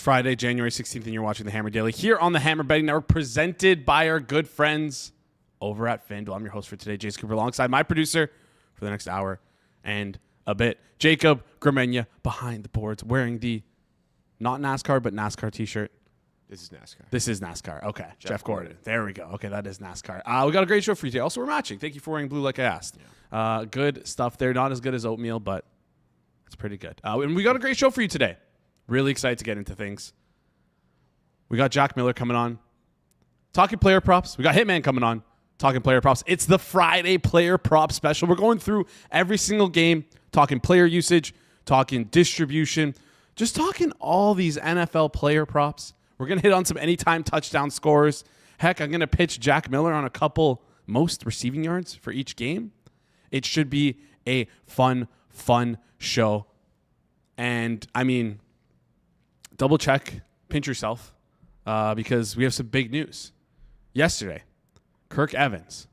Friday, January 16th, and you're watching the Hammer Daily here on the Hammer Betting Network, presented by our good friends over at FanDuel. I'm your host for today, Jason Cooper, alongside my producer for the next hour and a bit, Jacob Gramegna, behind the boards, wearing the not NASCAR, but NASCAR t-shirt. This is NASCAR. Okay. Jeff Gordon. There we go. Okay, that is NASCAR. We got a great show for you today. Also, we're matching. Thank you for wearing blue like I asked. Yeah. Good stuff there. Not as good as oatmeal, but it's pretty good. And we got a great show for you today. Really excited to get into things. We got Jack Miller coming on. Talking player props. We got Hitman coming on. Talking player props. It's the Friday player prop special. We're going through every single game, talking player usage, talking distribution, just talking all these NFL player props. We're going to hit on some anytime touchdown scores. Heck, I'm going to pitch Jack Miller on a couple most receiving yards for each game. It should be a fun show. And, I mean, double check, pinch yourself, because we have some big news. Yesterday, Kirk Evans,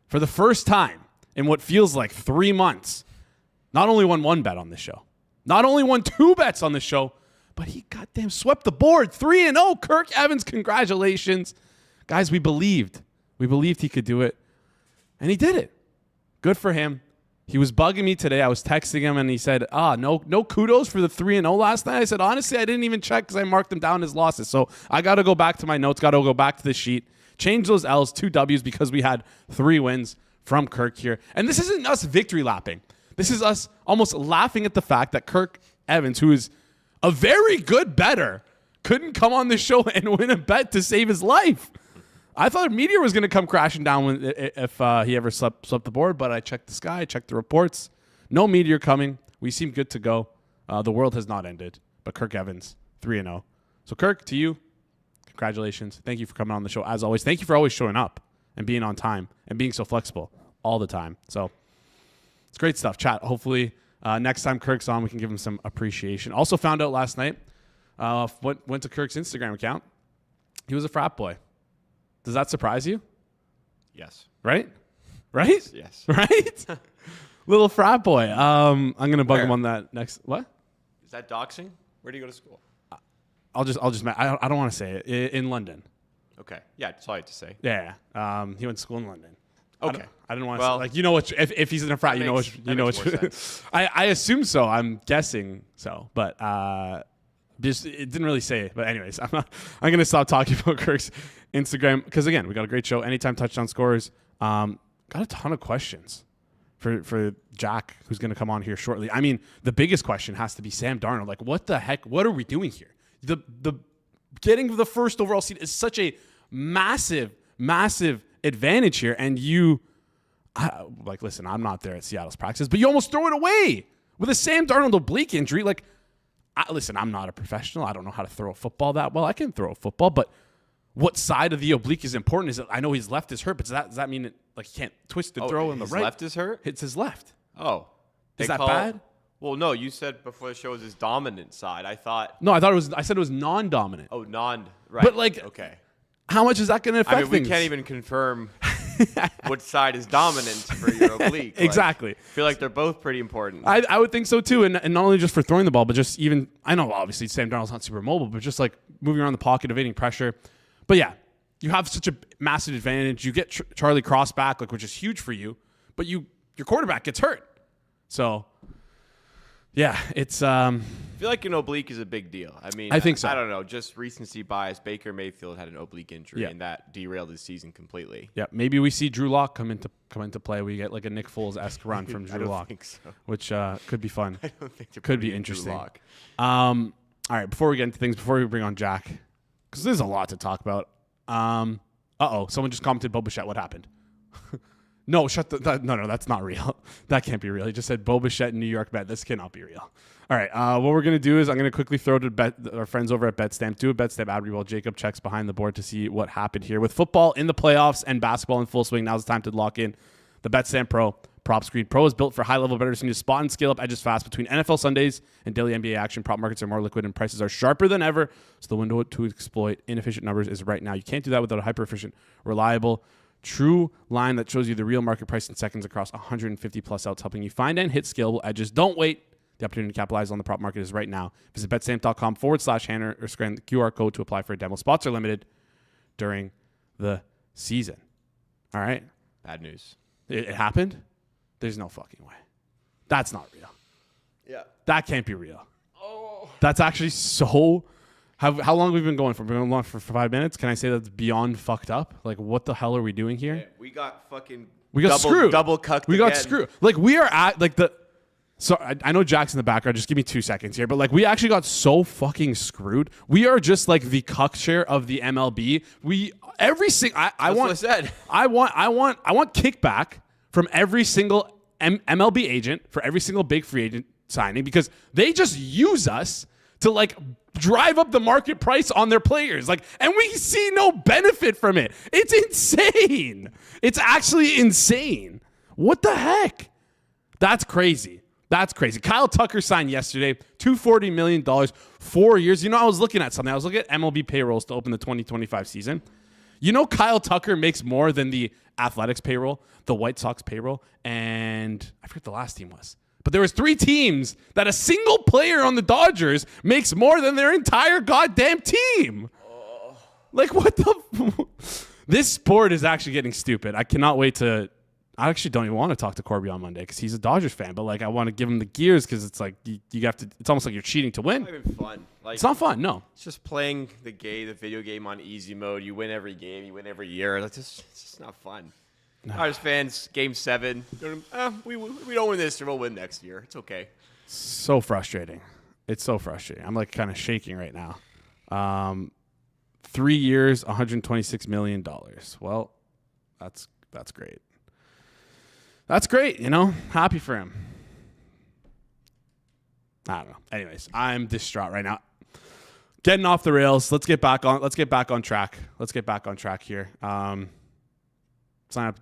for the first time in what feels like 3 months, not only won one bet on this show, not only won 2 bets on this show, but he goddamn swept the board. 3-0. Kirk Evans, congratulations. Guys, we believed. We believed he could do it. And he did it. Good for him. He was bugging me today. I was texting him, and he said, no kudos for the 3-0 last night. I said, honestly, I didn't even check because I marked them down as losses. So I got to go back to my notes, got to go back to the sheet, change those L's, 2 W's, because we had 3 wins from Kirk here. And this isn't us victory lapping. This is us almost laughing at the fact that Kirk Evans, who is a very good bettor, couldn't come on the show and win a bet to save his life. I thought a meteor was going to come crashing down if he ever swept the board, but I checked the sky, checked the reports. No meteor coming. We seem good to go. The world has not ended, but Kirk Evans, 3-0. So, Kirk, to you, congratulations. Thank you for coming on the show, as always. Thank you for always showing up and being on time and being so flexible all the time. So, it's great stuff. Chat, hopefully next time Kirk's on, we can give him some appreciation. Also found out last night, went to Kirk's Instagram account. He was a frat boy. Does that surprise you? Yes. Right? Yes. Right? Little frat boy. I'm gonna bug him on that next. What? Is that doxing? Where do you go to school? I don't want to say it. In London. Okay. Yeah, that's all I had to say. Yeah. He went to school in London. Okay. I didn't want to say, like, you know what, if he's in a frat, you know what. I assume so. I'm guessing so, but just it didn't really say it. But anyways, I'm going to stop talking about Kirk's Instagram because, again, we got a great show. Anytime touchdown scores. Got a ton of questions for Jack, who's going to come on here shortly. I mean, the biggest question has to be Sam Darnold. Like, what the heck? What are we doing here? The getting the first overall seed is such a massive advantage here, and listen, I'm not there at Seattle's practice, but you almost throw it away with a Sam Darnold oblique injury. Like, listen, I'm not a professional. I don't know how to throw a football that well. I can throw a football, but what side of the oblique is important? Is that I know his left is hurt, but does that mean he can't twist the throw in the right? His left is hurt? It's his left. Oh. Is that bad? Well, no, you said before the show was his dominant side. I said it was non-dominant. Oh, right. But okay. How much is that going to affect things? We can't even confirm what side is dominant for your oblique. Exactly. I feel like they're both pretty important. I would think so too, and not only just for throwing the ball, but just even, I know obviously Sam Darnold's not super mobile, but just like moving around the pocket, evading pressure. But yeah, you have such a massive advantage. You get Charlie Cross back, which is huge for you, but your quarterback gets hurt. So yeah, it's I feel like an oblique is a big deal. I mean, I think so. I don't know, just recency bias. Baker Mayfield had an oblique injury, and that derailed his season completely. Yeah, maybe we see Drew Lock come into play. We get like a Nick Foles-esque run from Drew Lock, so. Which could be fun. I don't think could be interesting. All right, before we get into things, before we bring on Jack, because there's a lot to talk about. Someone just commented Boba Fett. What happened? No, no, that's not real. That can't be real. He just said Boba Fett in New York bet. This cannot be real. All right, what we're going to do is I'm going to quickly throw to our friends over at BetStamp. Do a BetStamp ad read while Jacob checks behind the board to see what happened here. With football in the playoffs and basketball in full swing, now's the time to lock in the BetStamp Pro Prop Screen. Pro is built for high-level bettors who need to spot and scale up edges fast. Between NFL Sundays and daily NBA action, prop markets are more liquid and prices are sharper than ever, so the window to exploit inefficient numbers is right now. You can't do that without a hyper-efficient, reliable, true line that shows you the real market price in seconds across 150 plus outs, helping you find and hit scalable edges. Don't wait The opportunity to capitalize on the prop market is right now. Visit betstamp.com/Hanner or scan the QR code to apply for a demo. Spots are limited during the season. All right? Bad news. It happened? There's no fucking way. That's not real. Yeah. That can't be real. Oh. That's actually so... How long have we been going for? We've been going for 5 minutes? Can I say that's beyond fucked up? Like, what the hell are we doing here? Yeah, we got fucking... We got screwed. Double cucked We got again. screwed. Like, we are at, like, the... So, I know Jack's in the background. Just give me 2 seconds here. But, like, we actually got so fucking screwed. We are just, like, the cuck share of the MLB. Every single... I want... That's what I said. I want kickback from every single MLB agent for every single big free agent signing because they just use us to, like, drive up the market price on their players. Like, and we see no benefit from it. It's insane. It's actually insane. What the heck? That's crazy. That's crazy. Kyle Tucker signed yesterday, $240 million, 4 years. You know, I was looking at something. I was looking at MLB payrolls to open the 2025 season. You know, Kyle Tucker makes more than the Athletics payroll, the White Sox payroll, and I forget the last team was. But there was 3 teams that a single player on the Dodgers makes more than their entire goddamn team. Like, what the... This sport is actually getting stupid. I cannot wait to... I actually don't even want to talk to Corby on Monday because he's a Dodgers fan. But, like, I want to give him the gears because it's like you have to... It's almost like you're cheating to win. It's not even fun. Like, It's not fun, no. It's just playing the video game on easy mode. You win every game. You win every year. It's just not fun. Dodgers fans, Game 7. We don't win this year. We'll win next year. It's okay. So frustrating. It's so frustrating. I'm, like, kind of shaking right now. 3 years, $126 million. Well, that's great. That's great, you know? Happy for him. I don't know. Anyways, I'm distraught right now. Getting off the rails. Let's get back on track. Let's get back on track here. Sign up.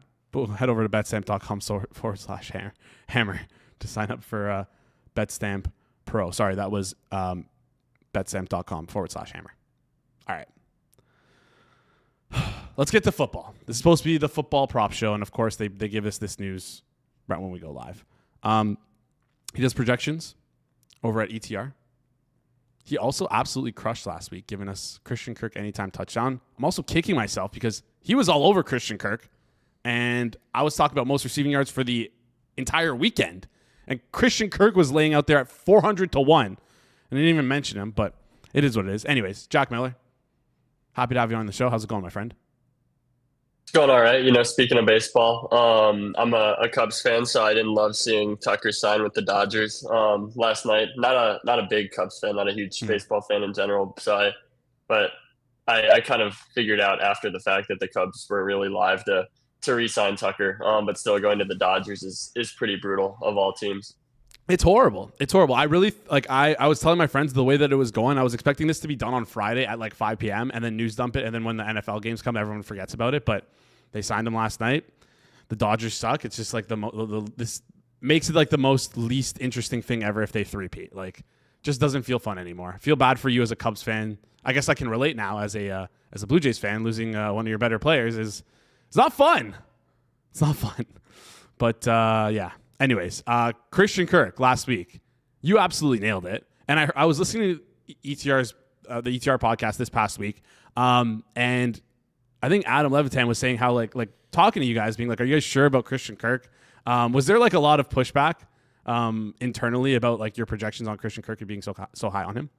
Head over to betstamp.com/hammer to sign up for Betstamp Pro. Sorry, that was betstamp.com/hammer. All right. Let's get to football. This is supposed to be the football prop show, and of course they give us this news right when we go live. He does projections over at ETR. He also absolutely crushed last week, giving us Christian Kirk anytime touchdown. I'm also kicking myself because he was all over Christian Kirk, and I was talking about most receiving yards for the entire weekend, and Christian Kirk was laying out there at 400 to 1, and I didn't even mention him, but it is what it is. Anyways, Jack Miller, happy to have you on the show. How's it going, my friend? It's going all right. You know, speaking of baseball, I'm a Cubs fan, so I didn't love seeing Tucker sign with the Dodgers last night. Not a big Cubs fan, not a huge baseball fan in general. But I kind of figured out after the fact that the Cubs were really live to re-sign Tucker. But still going to the Dodgers is pretty brutal of all teams. It's horrible. It's horrible. I really, like, I was telling my friends the way that it was going, I was expecting this to be done on Friday at like 5 p.m. and then news dump it. And then when the NFL games come, everyone forgets about it. But they signed him last night. The Dodgers suck. It's just like this makes it like the most least interesting thing ever if they three-peat. Like, just doesn't feel fun anymore. I feel bad for you as a Cubs fan. I guess I can relate now as a Blue Jays fan. Losing one of your better players it's not fun. It's not fun. But yeah. Anyways, Christian Kirk last week, you absolutely nailed it. And I was listening to ETR's the ETR podcast this past week, and I think Adam Levitan was saying how like talking to you guys, being like, "Are you guys sure about Christian Kirk?" Was there like a lot of pushback internally about like your projections on Christian Kirk and being so high on him?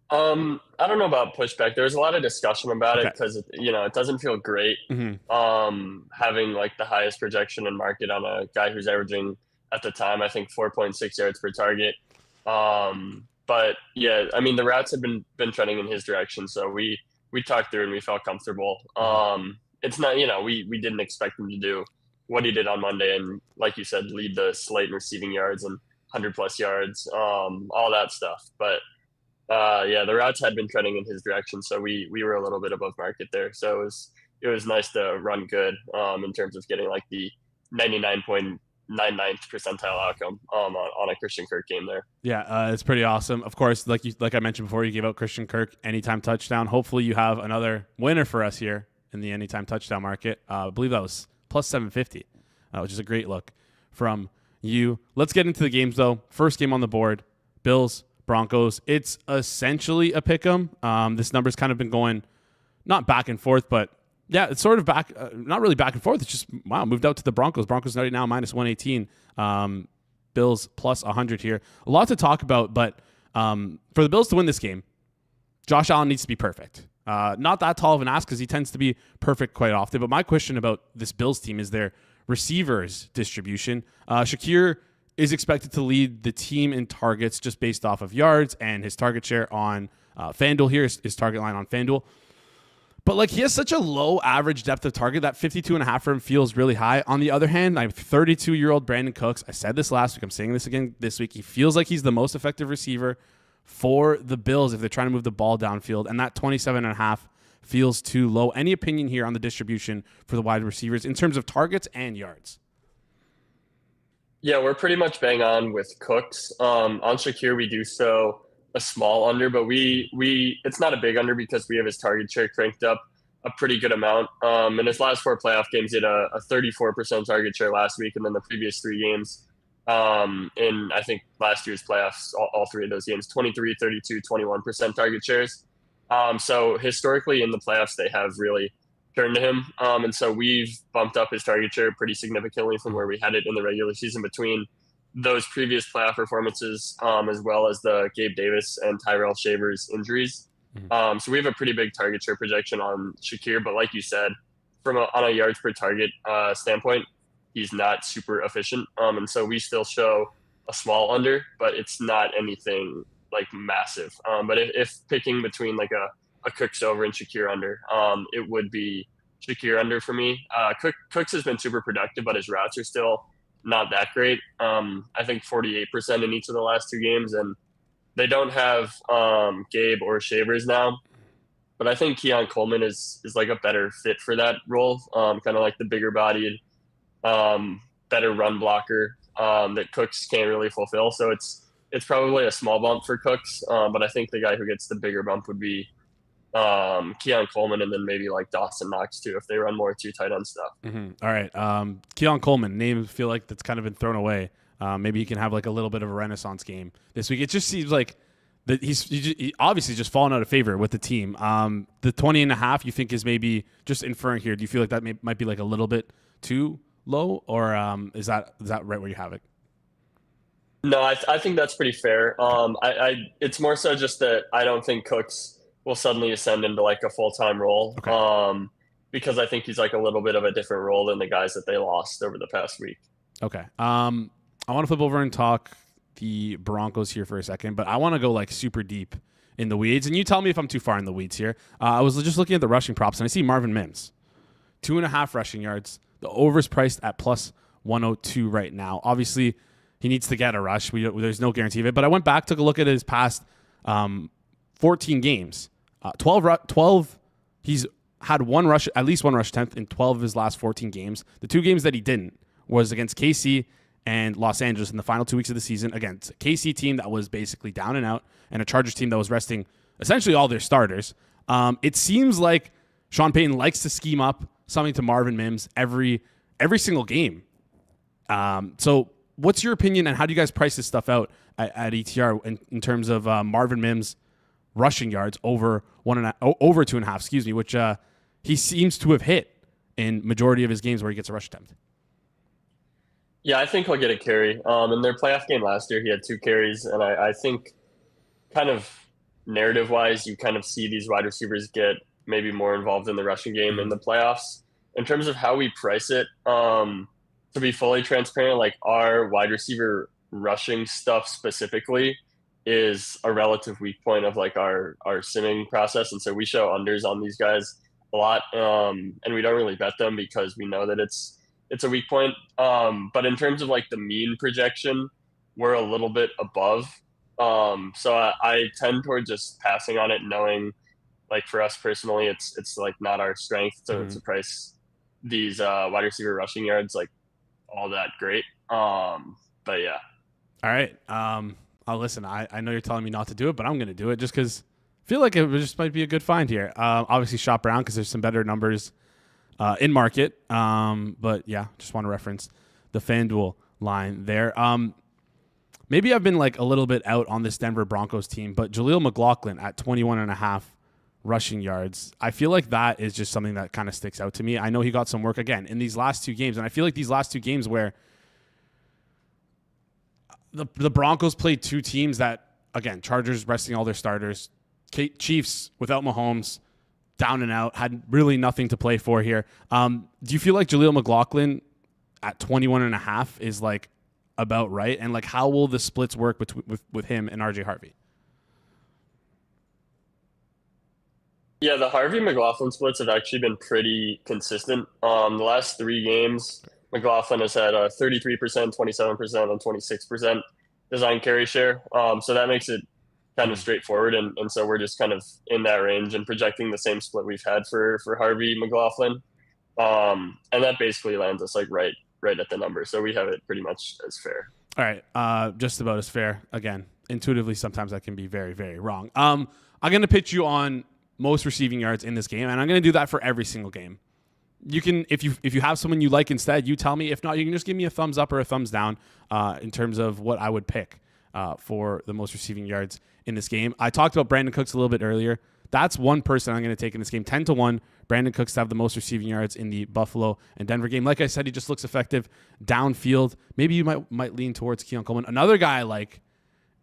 I don't know about pushback. There was a lot of discussion about it because it doesn't feel great having like the highest projection in market on a guy who's averaging at the time I think 4.6 yards per target. But yeah, I mean the routes have been trending in his direction, so we talked through and we felt comfortable. It's not we didn't expect him to do what he did on Monday and like you said lead the slate in receiving yards and 100+ yards, all that stuff, but. Yeah, the routes had been trending in his direction, so we were a little bit above market there. So it was nice to run good in terms of getting like the 99.99th percentile outcome on a Christian Kirk game there. Yeah, it's pretty awesome. Of course, like I mentioned before, you gave out Christian Kirk anytime touchdown. Hopefully, you have another winner for us here in the anytime touchdown market. I believe that was plus 750, which is a great look from Let's get into the games, though. First game on the board, Bills, Broncos. It's essentially a pick 'em. This number's kind of been going not back and forth, but yeah, it's sort of back, not really back and forth. It's just, wow, moved out to the Broncos. Broncos right now minus 118. Bills plus 100 here. A lot to talk about, but for the Bills to win this game, Josh Allen needs to be perfect. Not that tall of an ask because he tends to be perfect quite often. But my question about this Bills team is their receivers distribution. Shakir is expected to lead the team in targets just based off of yards and his target share on FanDuel here, his target line on FanDuel. But like he has such a low average depth of target that 52.5 for him feels really high. On the other hand, I have 32-year-old Brandon Cooks. I said this last week. I'm saying this again this week. He feels like he's the most effective receiver for the Bills if they're trying to move the ball downfield. And that 27.5 feels too low. Any opinion here on the distribution for the wide receivers in terms of targets and yards? Yeah, we're pretty much bang on with Cooks. On Shakir, we do so a small under, but we it's not a big under because we have his target share cranked up a pretty good amount. In his last 4 playoff games, he had a 34% target share last week, and then the previous 3 games in I think last year's playoffs, all 3 of those games, 23, 32, 21% target shares. So historically in the playoffs, they have really turned to him. And so we've bumped up his target share pretty significantly from where we had it in the regular season between those previous playoff performances, as well as the Gabe Davis and Tyrell Shavers injuries. So we have a pretty big target share projection on Shakir, but like you said, on a yards per target standpoint, he's not super efficient. And so we still show a small under, but it's not anything like massive. But if picking between like a Cooks over and Shakir under, it would be Shakir under for me. Cooks has been super productive, but his routes are still not that great. I think 48% in each of the last 2 games, and they don't have Gabe or Shavers now. But I think Keon Coleman is like a better fit for that role, kind of like the bigger bodied, better run blocker that Cooks can't really fulfill. So it's probably a small bump for Cooks, but I think the guy who gets the bigger bump would be Keon Coleman, and then maybe like Dawson Knox too if they run more 2 tight end stuff. All right, Keon Coleman, name feel like that's kind of been thrown away. Maybe he can have like a little bit of a renaissance game this week. It just seems like that he obviously just fallen out of favor with the team. The 20.5 you think is maybe just inferring here. Do you feel like that might be like a little bit too low, or is that right where you have it? No, I think that's pretty fair. It's more so just that I don't think Cooks will suddenly ascend into like a full-time role. Okay. Because I think he's like a little bit of a different role than the guys that they lost over the past week. Okay. I want to flip over and talk the Broncos here for a second, but I want to go like super deep in the weeds. And you tell me if I'm too far in the weeds here. I was just looking at the rushing props, and I see Marvin Mims, 2.5 rushing yards. The over's priced at plus 102 right now. Obviously, he needs to get a rush. There's no guarantee of it. But I went back, took a look at his past 14 games. 12. He's had at least one rush attempt in 12 of his last 14 games. The 2 games that he didn't was against KC and Los Angeles in the final 2 weeks of the season, against a KC team that was basically down and out and a Chargers team that was resting essentially all their starters. It seems like Sean Payton likes to scheme up something to Marvin Mims every single game. So what's your opinion, and how do you guys price this stuff out at ETR in terms of Marvin Mims rushing yards over 2.5, which he seems to have hit in majority of his games where he gets a rush attempt? Yeah, I think he'll get a carry. In their playoff game last year, he had 2 carries, and I think kind of narrative-wise, you kind of see these wide receivers get maybe more involved in the rushing game in the playoffs. In terms of how we price it, to be fully transparent, like our wide receiver rushing stuff specifically is a relative weak point of like our simming process. And so we show unders on these guys a lot. And we don't really bet them because we know that it's a weak point. But in terms of like the mean projection, we're a little bit above. So I tend toward just passing on it, knowing like for us personally, it's like not our strength to price these wide receiver rushing yards like all that great. But yeah. All right. Listen, I know you're telling me not to do it, but I'm going to do it just because I feel like it just might be a good find here. Obviously, shop around because there's some better numbers in market. But yeah, just want to reference the FanDuel line there. Maybe I've been like a little bit out on this Denver Broncos team, but Jaleel McLaughlin at 21.5 rushing yards. I feel like that is just something that kind of sticks out to me. I know he got some work again in these last 2 games, and I feel like these last 2 games where the Broncos played 2 teams that, again, Chargers resting all their starters, Chiefs without Mahomes, down and out, had really nothing to play for here. Do you feel like Jaleel McLaughlin at 21.5 is like about right? And like, how will the splits work with him and RJ Harvey? Yeah, the Harvey McLaughlin splits have actually been pretty consistent. The last 3 games, McLaughlin has had 33%, 27%, and 26% design carry share. So that makes it kind of straightforward. And so we're just kind of in that range and projecting the same split we've had for Harvey McLaughlin. And that basically lands us like right at the number. So we have it pretty much as fair. All right. Just about as fair. Again, intuitively, sometimes I can be very, very wrong. I'm going to pitch you on most receiving yards in this game, and I'm going to do that for every single game. You can, if you have someone you like instead, you tell me. If not, you can just give me a thumbs up or a thumbs down in terms of what I would pick for the most receiving yards in this game. I talked about Brandon Cooks a little bit earlier. That's one person I'm going to take in this game. 10-1, Brandon Cooks to have the most receiving yards in the Buffalo and Denver game. Like I said, he just looks effective downfield. Maybe you might lean towards Keon Coleman. Another guy I like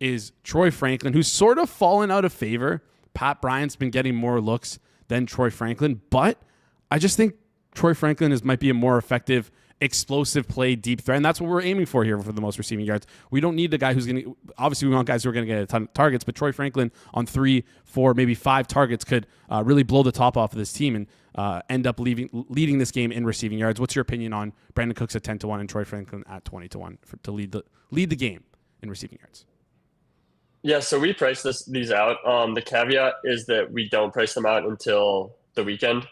is Troy Franklin, who's sort of fallen out of favor. Pat Bryant's been getting more looks than Troy Franklin, but I just think Troy Franklin might be a more effective, explosive play, deep threat, and that's what we're aiming for here for the most receiving yards. We don't need a guy who's going to – obviously, we want guys who are going to get a ton of targets, but Troy Franklin on 3, 4, maybe 5 targets could really blow the top off of this team and end up leading this game in receiving yards. What's your opinion on Brandon Cooks at 10-1 and Troy Franklin at 20-1 to lead the game in receiving yards? Yeah, so we price these out. The caveat is that we don't price them out until the weekend.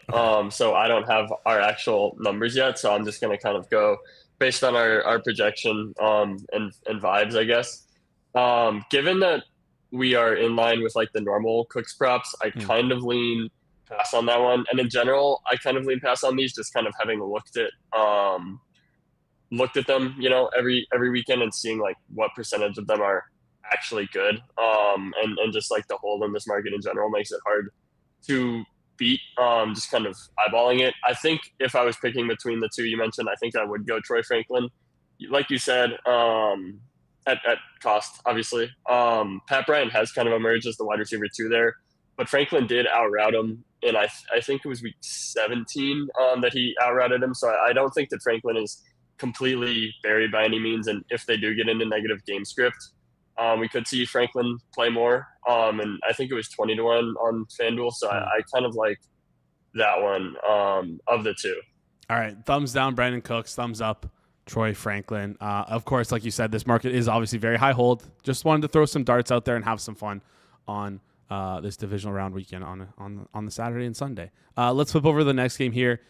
So I don't have our actual numbers yet. So I'm just going to kind of go based on our projection and vibes, I guess. Given that we are in line with like the normal Cooks props, I kind of lean pass on that one. And in general, I kind of lean pass on these, just kind of having looked at them, every weekend and seeing like what percentage of them are actually good. And just like the hold in this market in general makes it hard to beat, just kind of eyeballing it. I think if I was picking between the 2 you mentioned, I think I would go Troy Franklin. Like you said, at cost, obviously. Pat Bryant has kind of emerged as the wide receiver 2 there, but Franklin did outroute him. And I think it was week 17 that he outrouted him. So I don't think that Franklin is completely buried by any means. And if they do get into negative game script, we could see Franklin play more. And I think it was 20-1 on FanDuel. So I kind of like that one of the 2. All right. Thumbs down, Brandon Cooks. Thumbs up, Troy Franklin. Of course, like you said, this market is obviously very high hold. Just wanted to throw some darts out there and have some fun on this divisional round weekend on the Saturday and Sunday. Let's flip over to the next game here.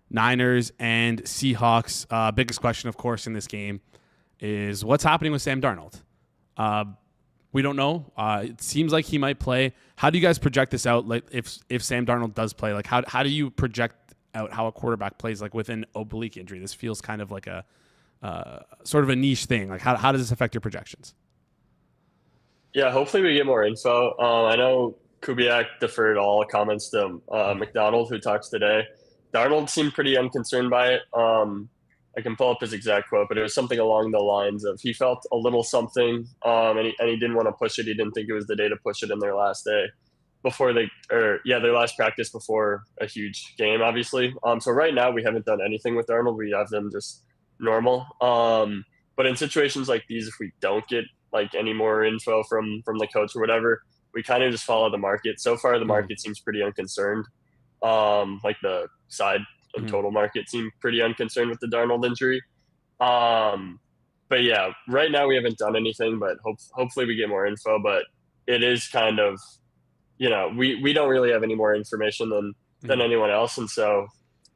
Niners and Seahawks. Biggest question, of course, in this game is what's happening with Sam Darnold. We don't know. It seems like he might play. How do you guys project this out? Like if Sam Darnold does play, like how do you project out how a quarterback plays like with an oblique injury? This feels kind of like a sort of a niche thing. Like how does this affect your projections? Yeah, hopefully we get more info. I know Kubiak deferred all comments to McDonald, who talks today. Darnold seemed pretty unconcerned by it. I can pull up his exact quote, but it was something along the lines of he felt a little something, and he didn't want to push it. He didn't think it was the day to push it in their last day their last practice before a huge game, obviously. So right now we haven't done anything with Darnold. We have them just normal. But in situations like these, if we don't get like any more info from the coach or whatever, we kind of just follow the market. So far, the market seems pretty unconcerned. Like the side and total market seem pretty unconcerned with the Darnold injury. But yeah, right now we haven't done anything, but hopefully we get more info. But it is kind of, we don't really have any more information than anyone else. And so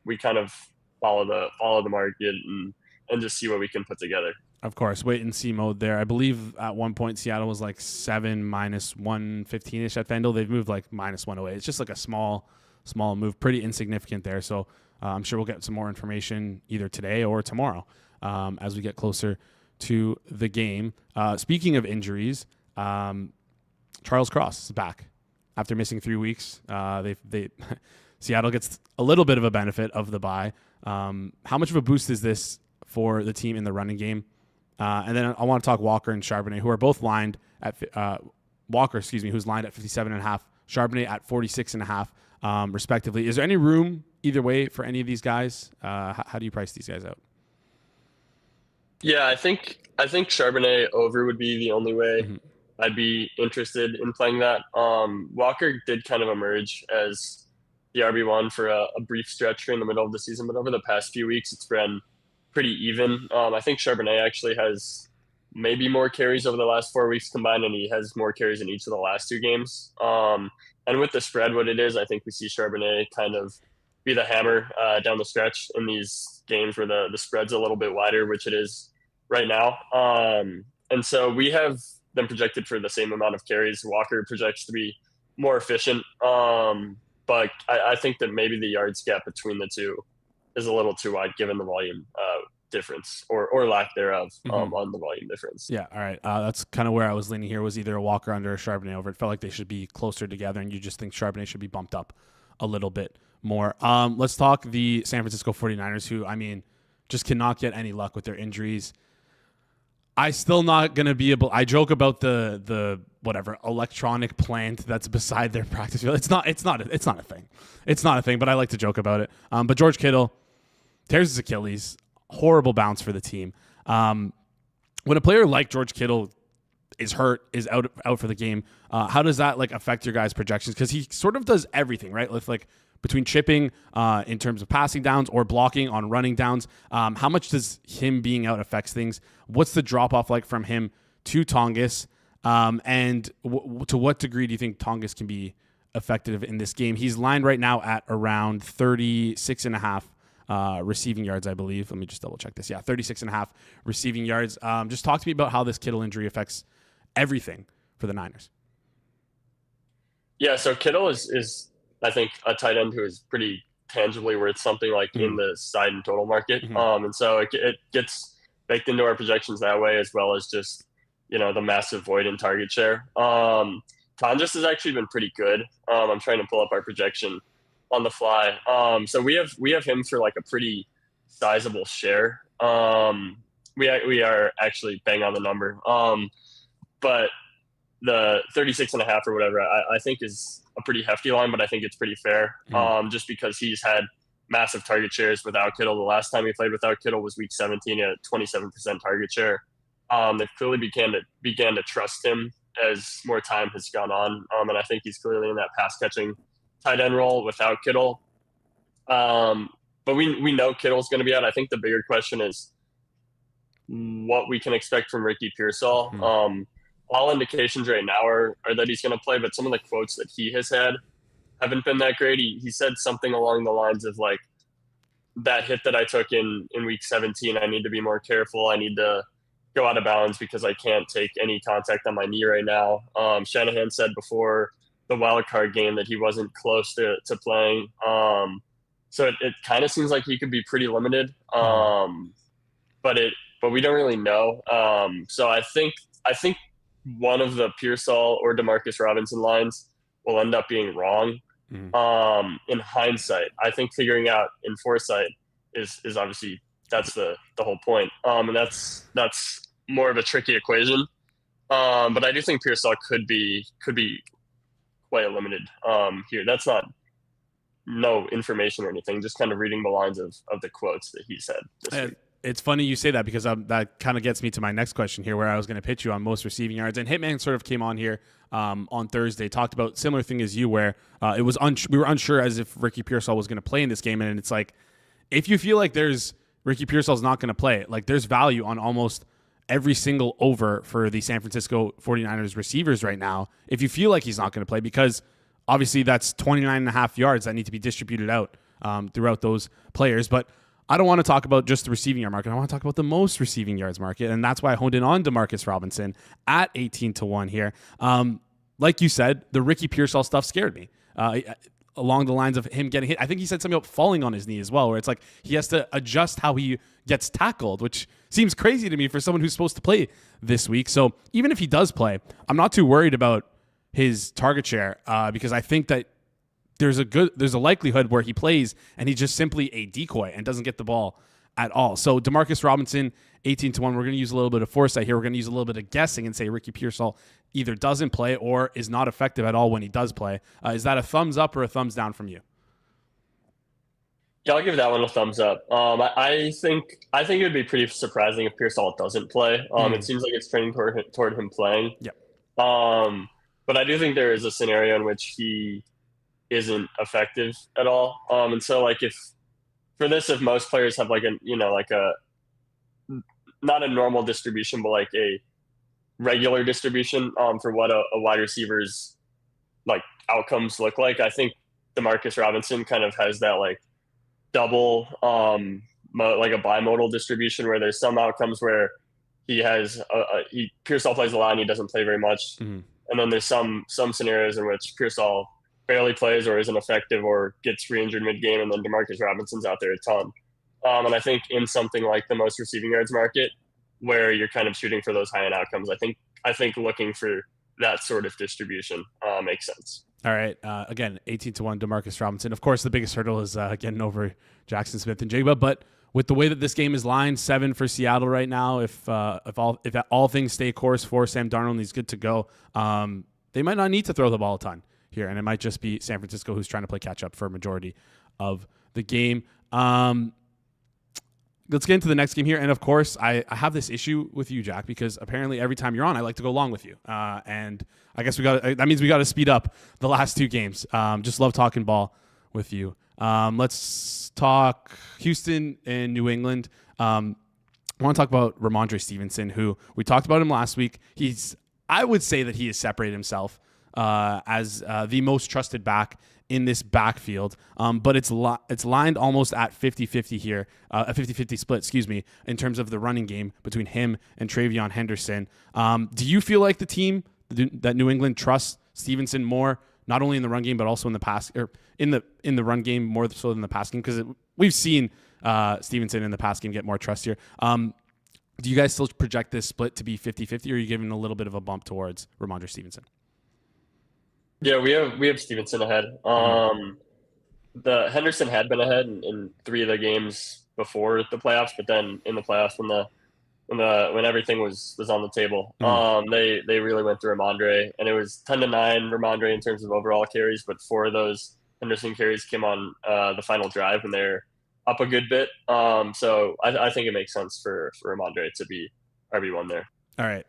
we kind of follow the market and just see what we can put together. Of course, wait and see mode there. I believe at one point Seattle was like 7 minus 115-ish at FanDuel. They've moved like minus 108. It's just like a small move, pretty insignificant there. So I'm sure we'll get some more information either today or tomorrow as we get closer to the game. Speaking of injuries, Charles Cross is back after missing 3 weeks. Seattle gets a little bit of a benefit of the bye. How much of a boost is this for the team in the running game? And then I want to talk Walker and Charbonnet, who are both lined at Walker, who's lined at 57.5, Charbonnet at 46.5, respectively. Is there any room either way for any of these guys? How do you price these guys out? Yeah, I think Charbonnet over would be the only way I'd be interested in playing that. Walker did kind of emerge as the RB1 for a brief stretch during the middle of the season, but over the past few weeks, it's been pretty even. I think Charbonnet actually has maybe more carries over the last 4 weeks combined, and he has more carries in each of the last 2 games. And with the spread, what it is, I think we see Charbonnet kind of be the hammer down the stretch in these games where the spread's a little bit wider, which it is right now. And so we have them projected for the same amount of carries. Walker projects to be more efficient. But I think that maybe the yards gap between the two is a little too wide given the volume difference or lack thereof on the volume difference. Yeah, all right. That's kind of where I was leaning here, was either a Walker under or Charbonnet over. It felt like they should be closer together, and you just think Charbonnet should be bumped up a little bit more. Let's talk the San Francisco 49ers, who, I mean, just cannot get any luck with their injuries. I still not going to be able – I joke about the whatever electronic plant that's beside their practice field. It's not a thing. It's not a thing, but I like to joke about it. But George Kittle tears his Achilles. Horrible bounce for the team. When a player like George Kittle is hurt, is out for the game, how does that like affect your guys' projections? Because he sort of does everything, right? With like between chipping in terms of passing downs or blocking on running downs. How much does him being out affects things? What's the drop-off like from him to Tongas? And to what degree do you think Tongas can be effective in this game? He's lined right now at around 36.5 receiving yards, I believe. Let me just double check this. Yeah, 36.5 receiving yards. Just talk to me about how this Kittle injury affects everything for the Niners. Yeah, so Kittle is I think a tight end who is pretty tangibly worth something like in the side and total market. And so it gets baked into our projections that way, as well as just, the massive void in target share. Tongas has actually been pretty good. I'm trying to pull up our projection on the fly. So we have him for like a pretty sizable share. We are actually bang on the number. But the 36.5 or whatever, I think is a pretty hefty line, but I think it's pretty fair. Just because he's had massive target shares without Kittle. The last time he played without Kittle was week 17 at 27% target share. They've clearly began to trust him as more time has gone on. And I think he's clearly in that pass catching tight end role without Kittle. But we know Kittle's going to be out. I think the bigger question is what we can expect from Ricky Pearsall. All indications right now are that he's going to play, but some of the quotes that he has had haven't been that great. He said something along the lines of like, that hit that I took in week 17, I need to be more careful. I need to go out of bounds because I can't take any contact on my knee right now. Shanahan said before the wild card game that he wasn't close to playing. So it kind of seems like he could be pretty limited. But we don't really know. So I think one of the Pearsall or Demarcus Robinson lines will end up being wrong. In hindsight, I think figuring out in foresight is obviously that's the whole point. And that's more of a tricky equation. But I do think Pearsall could be quite limited here. That's not no information or anything, just kind of reading the lines of the quotes that he said this week. It's funny you say that because that kind of gets me to my next question here, where I was going to pitch you on most receiving yards. And Hitman sort of came on here on Thursday, talked about similar thing as you, where we were unsure as if Ricky Pearsall was going to play in this game. And it's like, if you feel like Ricky Pearsall's not going to play, like there's value on almost every single over for the San Francisco 49ers receivers right now, if you feel like he's not going to play, because obviously that's 29.5 yards that need to be distributed out throughout those players. But I don't want to talk about just the receiving yard market. I want to talk about the most receiving yards market, and that's why I honed in on Demarcus Robinson at 18-1 here. Like you said, the Ricky Pearsall stuff scared me. along the lines of him getting hit. I think he said something about falling on his knee as well, where it's like he has to adjust how he gets tackled, which seems crazy to me for someone who's supposed to play this week. So even if he does play, I'm not too worried about his target share because I think that there's a likelihood where he plays and he's just simply a decoy and doesn't get the ball at all. So Demarcus Robinson, 18-1. We're going to use a little bit of foresight here. We're going to use a little bit of guessing and say Ricky Pearsall either doesn't play or is not effective at all when he does play. Is that a thumbs up or a thumbs down from you? Yeah, I'll give that one a thumbs up. I think it would be pretty surprising if Pearsall doesn't play. It seems like it's trending toward him playing. Yep. But I do think there is a scenario in which he isn't effective at all. And so like if most players have like a not a normal distribution, but like a regular distribution for what a wide receiver's like outcomes look like, I think Demarcus Robinson kind of has that like double like a bimodal distribution where there's some outcomes where he has Pearsall plays a lot and he doesn't play very much, and then there's some scenarios in which Pearsall barely plays or isn't effective or gets re-injured mid-game, and then Demarcus Robinson's out there a ton. And I think in something like the most receiving yards market, where you're kind of shooting for those high-end outcomes, I think looking for that sort of distribution makes sense. All right. Again, 18-1 Demarcus Robinson. Of course, the biggest hurdle is getting over Jackson Smith and Jigba. But with the way that this game is lined, 7 for Seattle right now. If all things stay course for Sam Darnold and he's good to go, they might not need to throw the ball a ton here, and it might just be San Francisco who's trying to play catch up for a majority of the game. Let's get into the next game here. And of course, I have this issue with you, Jack, because apparently every time you're on, I like to go long with you. And I guess that means we got to speed up the last 2 games. Just love talking ball with you. Let's talk Houston and New England. I want to talk about Ramondre Stevenson, who we talked about him last week. I would say that he has separated himself as the most trusted back in this backfield, but it's lined almost at 50-50 here, a 50-50 split, in terms of the running game between him and TreVeyon Henderson. Do you feel like the team that New England trusts Stevenson more, not only in the run game but also in the pass, or in the run game more so than the pass game? Because we've seen Stevenson in the pass game get more trust here. Do you guys still project this split to be 50-50, or are you giving a little bit of a bump towards Ramondre Stevenson? Yeah, we have Stevenson ahead. The Henderson had been ahead in 3 of the games before the playoffs, but then in the playoffs when everything was on the table, they really went through Ramondre, and it was 10-9 Ramondre in terms of overall carries, but 4 of those Henderson carries came on the final drive, and they're up a good bit. So I think it makes sense for Ramondre to be RB1 there. All right.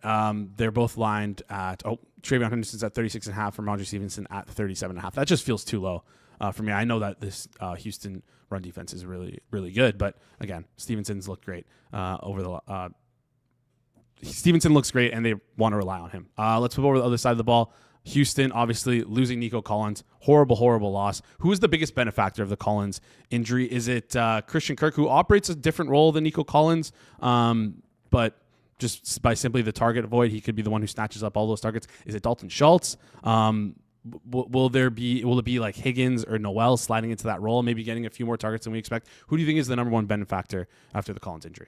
They're both lined at TreVeyon Henderson's at 36.5 for Ramondre Stevenson at 37.5. That just feels too low for me. I know that this Houston run defense is really, really good, but again, Stevenson's looked great Stevenson looks great, and they want to rely on him. Let's move over to the other side of the ball. Houston, obviously, losing Nico Collins. Horrible, horrible loss. Who is the biggest benefactor of the Collins injury? Is it Christian Kirk, who operates a different role than Nico Collins, but just by simply the target avoid, he could be the one who snatches up all those targets? Is it Dalton Schultz? Will it be like Higgins or Noel sliding into that role, maybe getting a few more targets than we expect? Who do you think is the number one benefactor after the Collins injury?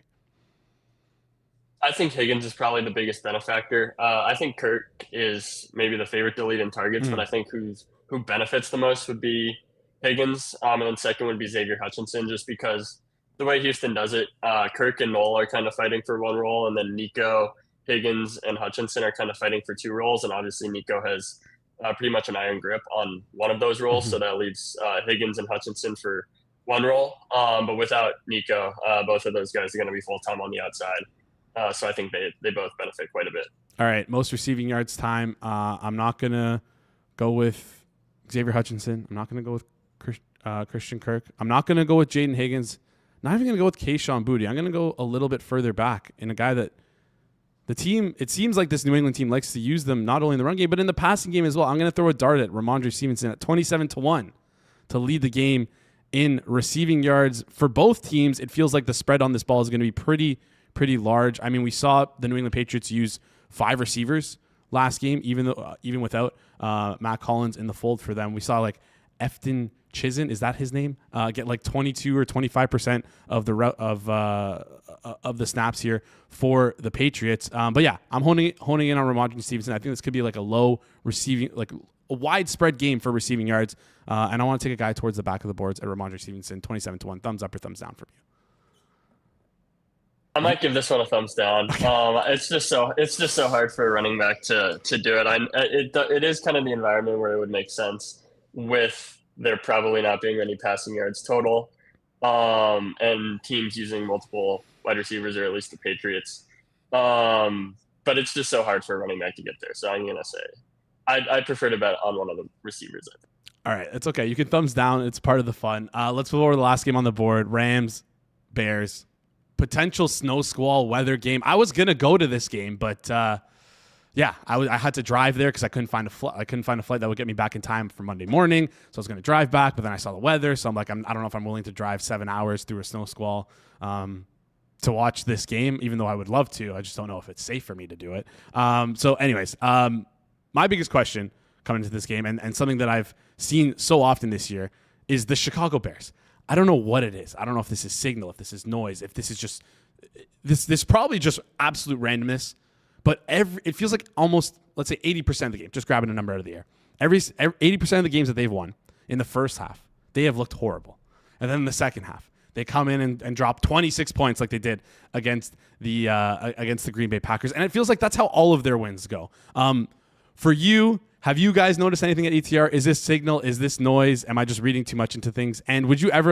I think Higgins is probably the biggest benefactor. I think Kirk is maybe the favorite to lead in targets, but I think who benefits the most would be Higgins, and then second would be Xavier Hutchinson, just because the way Houston does it, Kirk and Noel are kind of fighting for one role, and then Nico, Higgins, and Hutchinson are kind of fighting for 2 roles, and obviously Nico has pretty much an iron grip on one of those roles, so that leaves Higgins and Hutchinson for 1 role. But without Nico, both of those guys are going to be full-time on the outside. So I think they both benefit quite a bit. All right, most receiving yards time. I'm not going to go with Xavier Hutchinson. I'm not going to go with Christian Kirk. I'm not going to go with Jaden Higgins. Not even going to go with Kayshon Boutte. I'm going to go a little bit further back in a guy that the team, it seems like this New England team likes to use them not only in the run game, but in the passing game as well. I'm going to throw a dart at Ramondre Stevenson at 27-1 to lead the game in receiving yards. For both teams, it feels like the spread on this ball is going to be pretty large. I mean, we saw the New England Patriots use 5 receivers last game, even without Matt Collins in the fold for them. We saw like Efton Chisholm, is that his name? Get like 22 or 25% of the snaps here for the Patriots. But yeah, I'm honing in on Ramondre Stevenson. I think this could be like a low receiving, like a widespread game for receiving yards. And I want to take a guy towards the back of the boards at Ramondre Stevenson, 27-1. Thumbs up or thumbs down from you? I might give this one a thumbs down. It's just so hard for a running back to do it. It is kind of the environment where it would make sense with there probably not being any passing yards total, and teams using multiple wide receivers, or at least the Patriots. But it's just so hard for a running back to get there. So I'm gonna say I prefer to bet on one of the receivers, I think. All right, it's okay. You can thumbs down. It's part of the fun. Let's move over to the last game on the board. Rams, Bears. Potential snow squall weather game. I was gonna go to this game, but yeah, I had to drive there because I couldn't find a flight that would get me back in time for Monday morning. So I was gonna drive back, but then I saw the weather, so I'm like, I don't know if I'm willing to drive 7 hours through a snow squall to watch this game. Even though I would love to, I just don't know if it's safe for me to do it. So, anyways, my biggest question coming into this game, and something that I've seen so often this year, is the Chicago Bears. I don't know what it is. I don't know if this is signal, if this is noise, if this is just this probably just absolute randomness. But it feels like almost, let's say 80% of the game, just grabbing a number out of the air. 80% of the games that they've won in the first half, they have looked horrible. And then in the second half, they come in and drop 26 points like they did against the Green Bay Packers. And it feels like that's how all of their wins go. For you, have you guys noticed anything at ETR? Is this signal? Is this noise? Am I just reading too much into things? And would you ever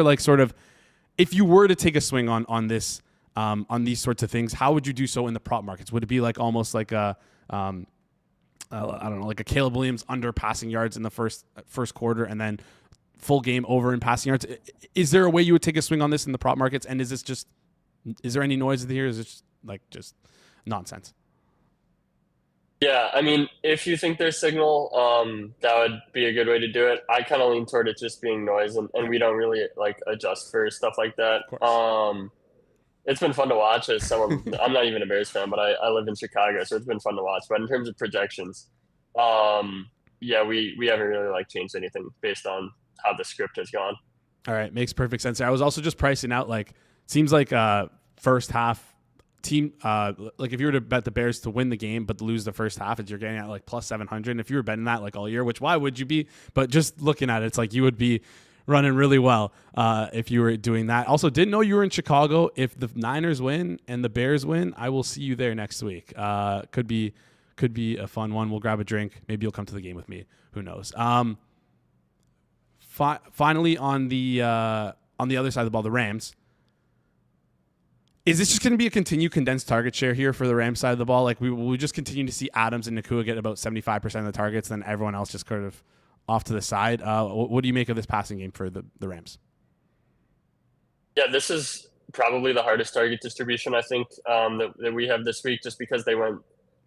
if you were to take a swing on this, on these sorts of things, how would you do so in the prop markets? Would it be like almost like I don't know, like a Caleb Williams under passing yards in the first quarter and then full game over in passing yards? Is there a way you would take a swing on this in the prop markets? And is there any noise here? Is it just nonsense? Yeah, I mean, if you think there's signal, that would be a good way to do it. I kind of lean toward it just being noise, and we don't really adjust for stuff like that. It's been fun to watch as someone. I'm not even a Bears fan, but I live in Chicago, so it's been fun to watch. But in terms of projections, yeah, we haven't really changed anything based on how the script has gone. All right, makes perfect sense. I was also just pricing out seems like first half team, if you were to bet the Bears to win the game but lose the first half, you're getting at plus 700. And if you were betting that all year, which why would you be? But just looking at it, it's like you would be running really well if you were doing that. Also, didn't know you were in Chicago. If the Niners win and the Bears win, I will see you there next week. Could be a fun one. We'll grab a drink. Maybe you'll come to the game with me. Who knows? Finally, on the other side of the ball, the Rams. Is this just going to be a continued condensed target share here for the Rams side of the ball? Will we just continue to see Adams and Nakua get about 75% of the targets, then everyone else just kind of off to the side? What do you make of this passing game for the Rams? Yeah, this is probably the hardest target distribution, I think, that we have this week, just because they went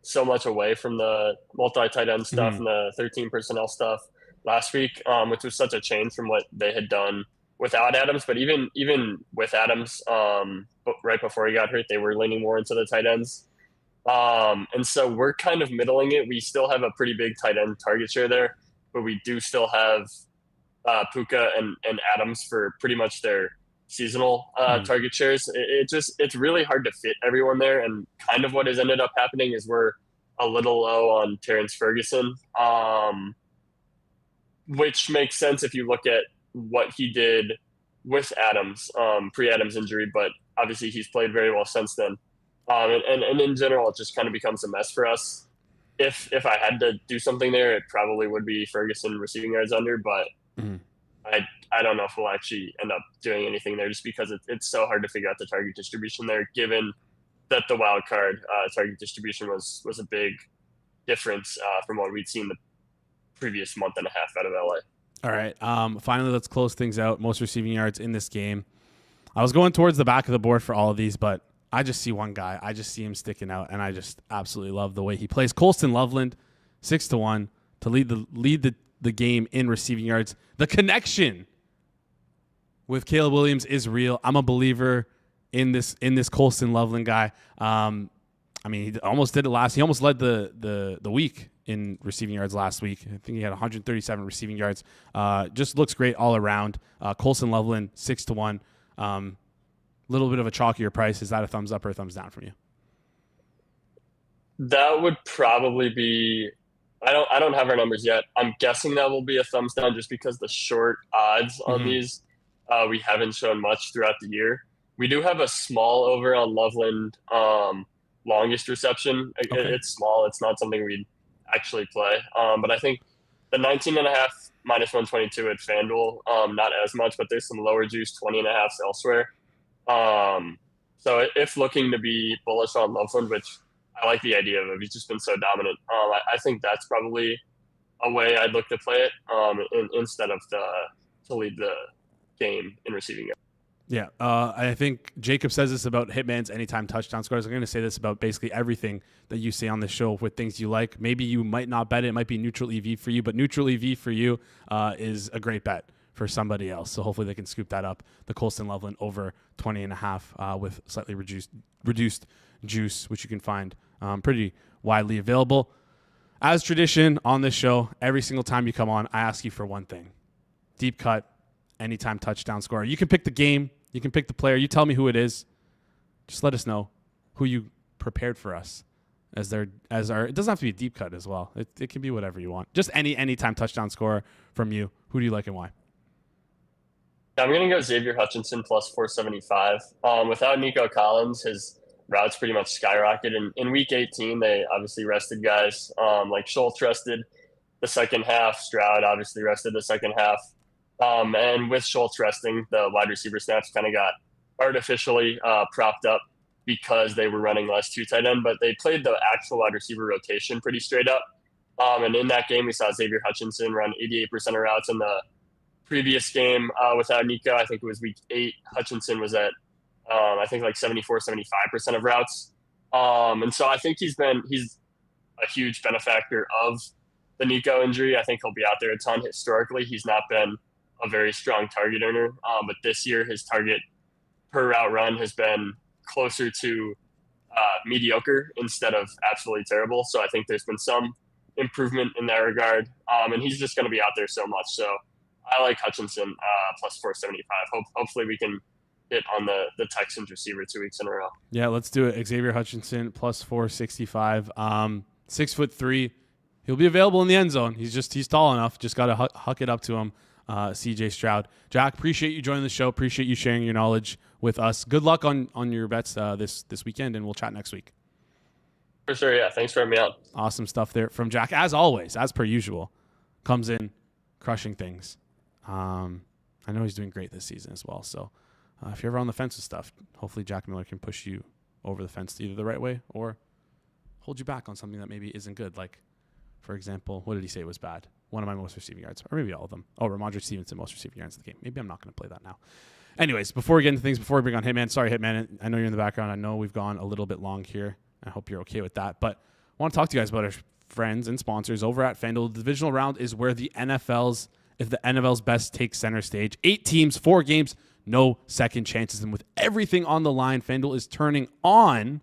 so much away from the multi-tight end stuff and the 13 personnel stuff last week, which was such a change from what they had done without Adams. But even with Adams, right before he got hurt, they were leaning more into the tight ends. And so we're kind of middling it. We still have a pretty big tight end target share there, but we do still have Puka and Adams for pretty much their seasonal target shares. It's really hard to fit everyone there. And kind of what has ended up happening is we're a little low on Terrence Ferguson, which makes sense if you look at what he did with Adams, pre-Adams injury, but obviously he's played very well since then. And in general, it just kind of becomes a mess for us. If I had to do something there, it probably would be Ferguson receiving yards under, but I don't know if we'll actually end up doing anything there, just because it's so hard to figure out the target distribution there, given that the wild card target distribution was a big difference from what we'd seen the previous month and a half out of LA. All right. Finally, let's close things out. Most receiving yards in this game. I was going towards the back of the board for all of these, but I just see one guy. I just see him sticking out, and I just absolutely love the way he plays. Colston Loveland, 6-1 to lead the game in receiving yards. The connection with Caleb Williams is real. I'm a believer in this Colston Loveland guy. He almost did it last. He almost led the week in receiving yards last week. I think he had 137 receiving yards. Just looks great all around. Colson Loveland, 6-1. Little bit of a chalkier price. Is that a thumbs up or a thumbs down from you? That would probably be. I don't have our numbers yet. I'm guessing that will be a thumbs down just because the short odds on these we haven't shown much throughout the year. We do have a small over on Loveland longest reception. Okay. It's small. It's not something we'd actually play. But I think the 19.5 minus 122 at FanDuel, not as much, but there's some lower juice 20.5s elsewhere. So if looking to be bullish on Loveland, which I like the idea of, he's just been so dominant. I think that's probably a way I'd look to play it instead of to lead the game in receiving it. Yeah, I think Jacob says this about Hitman's anytime touchdown scores. I'm going to say this about basically everything that you say on the show with things you like. Maybe you might not bet it. It might be neutral EV for you, but neutral EV for you is a great bet for somebody else. So hopefully they can scoop that up. The Colston Loveland over 20.5 with slightly reduced juice, which you can find pretty widely available. As tradition on this show, every single time you come on, I ask you for one thing. Deep cut, anytime touchdown scorer. You can pick the game. You can pick the player. You tell me who it is. Just let us know who you prepared for us as our. It doesn't have to be a deep cut as well. It can be whatever you want. Just anytime touchdown scorer from you. Who do you like and why? I'm going to go Xavier Hutchinson plus 475. Without Nico Collins, his routes pretty much skyrocketed. In week 18, they obviously rested guys. Like Schultz rested the second half. Stroud obviously rested the second half. And with Schultz resting, the wide receiver snaps kind of got artificially propped up because they were running less two tight end, but they played the actual wide receiver rotation pretty straight up. And in that game, we saw Xavier Hutchinson run 88% of routes. In the previous game without Nico, I think it was week 8, Hutchinson was at, I think like 74-75% of routes. And so I think he's a huge benefactor of the Nico injury. I think he'll be out there a ton. Historically, he's not been a very strong target earner. But this year, his target per route run has been closer to mediocre instead of absolutely terrible. So I think there's been some improvement in that regard. And he's just going to be out there so much. So I like Hutchinson plus 475. Hopefully we can hit on the Texans receiver 2 weeks in a row. Yeah, let's do it. Xavier Hutchinson plus 465. 6'3". He'll be available in the end zone. He's tall enough. Just got to huck it up to him. CJ Stroud. Jack, appreciate you joining the show. Appreciate you sharing your knowledge with us. Good luck on your bets this weekend, and we'll chat next week. For sure, yeah. Thanks for having me out. Awesome stuff there from Jack, as always, as per usual. Comes in crushing things. I know he's doing great this season as well. So if you're ever on the fence with stuff, hopefully Jack Miller can push you over the fence either the right way or hold you back on something that maybe isn't good. Like, for example, what did he say was bad? One of my most receiving yards, or maybe all of them. Oh, Ramondre Stevenson, most receiving yards in the game. Maybe I'm not going to play that now. Anyways, before we get into things, before we bring on Hitman, sorry, Hitman, I know you're in the background. I know we've gone a little bit long here. I hope you're okay with that. But I want to talk to you guys about our friends and sponsors over at FanDuel. The divisional round is where the NFL's best takes center stage. 8 teams, 4 games, no second chances. And with everything on the line, FanDuel is turning on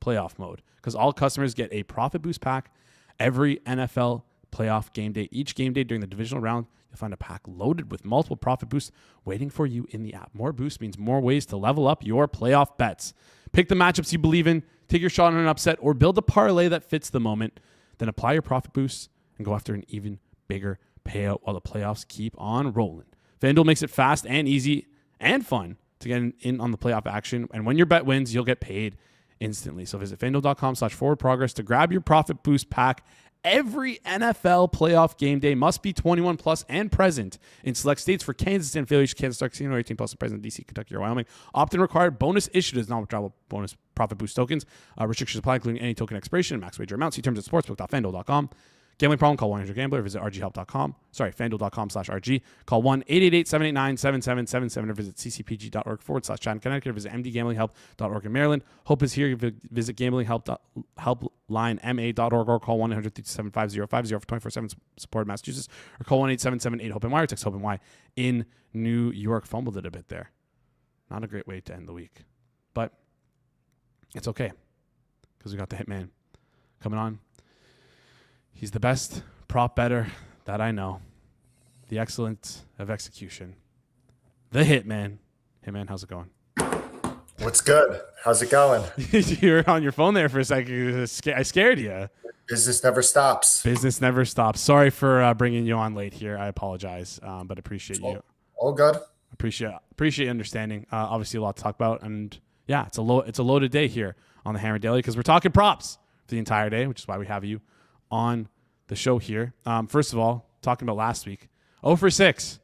playoff mode because all customers get a profit boost pack every NFL playoff game day. Each game day during the divisional round, you'll find a pack loaded with multiple profit boosts waiting for you in the app. More boosts means more ways to level up your playoff bets. Pick the matchups you believe in, take your shot on an upset, or build a parlay that fits the moment. Then apply your profit boosts and go after an even bigger payout while the playoffs keep on rolling. FanDuel makes it fast and easy and fun to get in on the playoff action. And when your bet wins, you'll get paid instantly. So visit FanDuel.com/forwardprogress to grab your profit boost pack. Every NFL playoff game day must be 21 plus and present in select states. For Kansas and affiliates, Kansas Star Casino, 18 plus and present in DC, Kentucky, or Wyoming. Opt-in required. Bonus issued as non-withdrawable bonus profit boost tokens. Restrictions apply, including any token expiration and max wager amount. See terms at sportsbook.fanduel.com. Gambling problem? Call 1-800-GAMBLER. Visit rghelp.com. FanDuel.com/RG. Call 1-888-789-7777 or visit ccpg.org/chat in Connecticut. Visit mdgamblinghelp.org in Maryland. Hope is here. Visit gamblinghelplinema.org or call 1-800-327-5050 for 24/7 support in Massachusetts or call 1-877-8-HOPE-NY or text HOPE-NY in New York. Fumbled it a bit there. Not a great way to end the week, but it's okay because we got the Hitman coming on. He's the best prop better that I know. The excellence of execution. The Hitman. Hitman, how's it going? What's good? How's it going? You're on your phone there for a second. I scared you. Business never stops. Business never stops. Sorry for bringing you on late here. I apologize, but appreciate you. All good. Appreciate your understanding. Obviously, a lot to talk about, and yeah, it's a loaded day here on the Hammer Daily because we're talking props for the entire day, which is why we have you on the show here. First of all, talking about last week, 0 for 6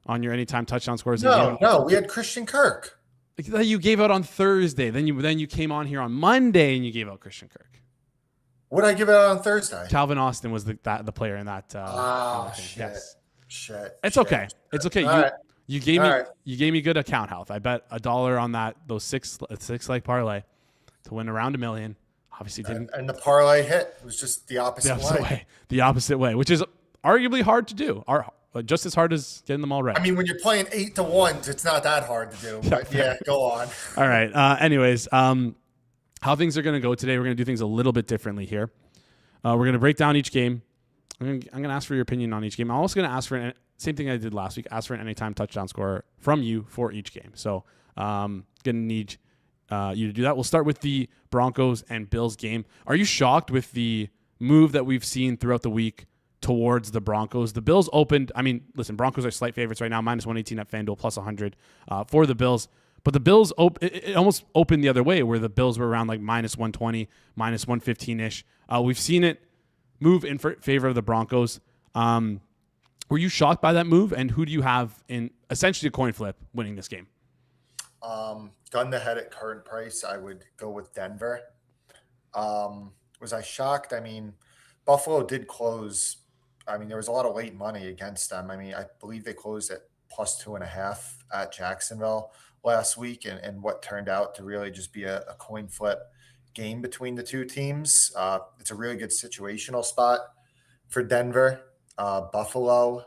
on your anytime touchdown scores. No, we had Christian Kirk. That you gave out on Thursday. Then you came on here on Monday and you gave out Christian Kirk. What did I give out on Thursday? Calvin Austin was the player in that. Shit. Yes. Shit. It's okay. It's okay. All You gave me good account health. I bet $1 on those six leg parlay to win around $1 million. Obviously didn't. And the parlay hit was just the opposite way. The opposite way, which is arguably hard to do. Just as hard as getting them all right. I mean, when you're playing 8 to 1s, it's not that hard to do. But yeah, go on. All right. Anyways, how things are going to go today, we're going to do things a little bit differently here. We're going to break down each game. I'm going to ask for your opinion on each game. I'm also going to ask for same thing I did last week, ask for an anytime touchdown score from you for each game. So going to need you to do that. We'll start with the Broncos and Bills game. Are you shocked with the move that we've seen throughout the week towards the Broncos? The Bills opened, listen, Broncos are slight favorites right now, -118 at FanDuel, +100 for the Bills. But the Bills, it almost opened the other way where the Bills were around like -120, -115-ish. We've seen it move in favor of the Broncos. Were you shocked by that move? And who do you have in essentially a coin flip winning this game? Gun to head at current price, I would go with Denver. Was I shocked? Buffalo did close. There was a lot of late money against them. I believe they closed at +2.5 at Jacksonville last week, and what turned out to really just be a coin flip game between the two teams. It's a really good situational spot for Denver. Buffalo,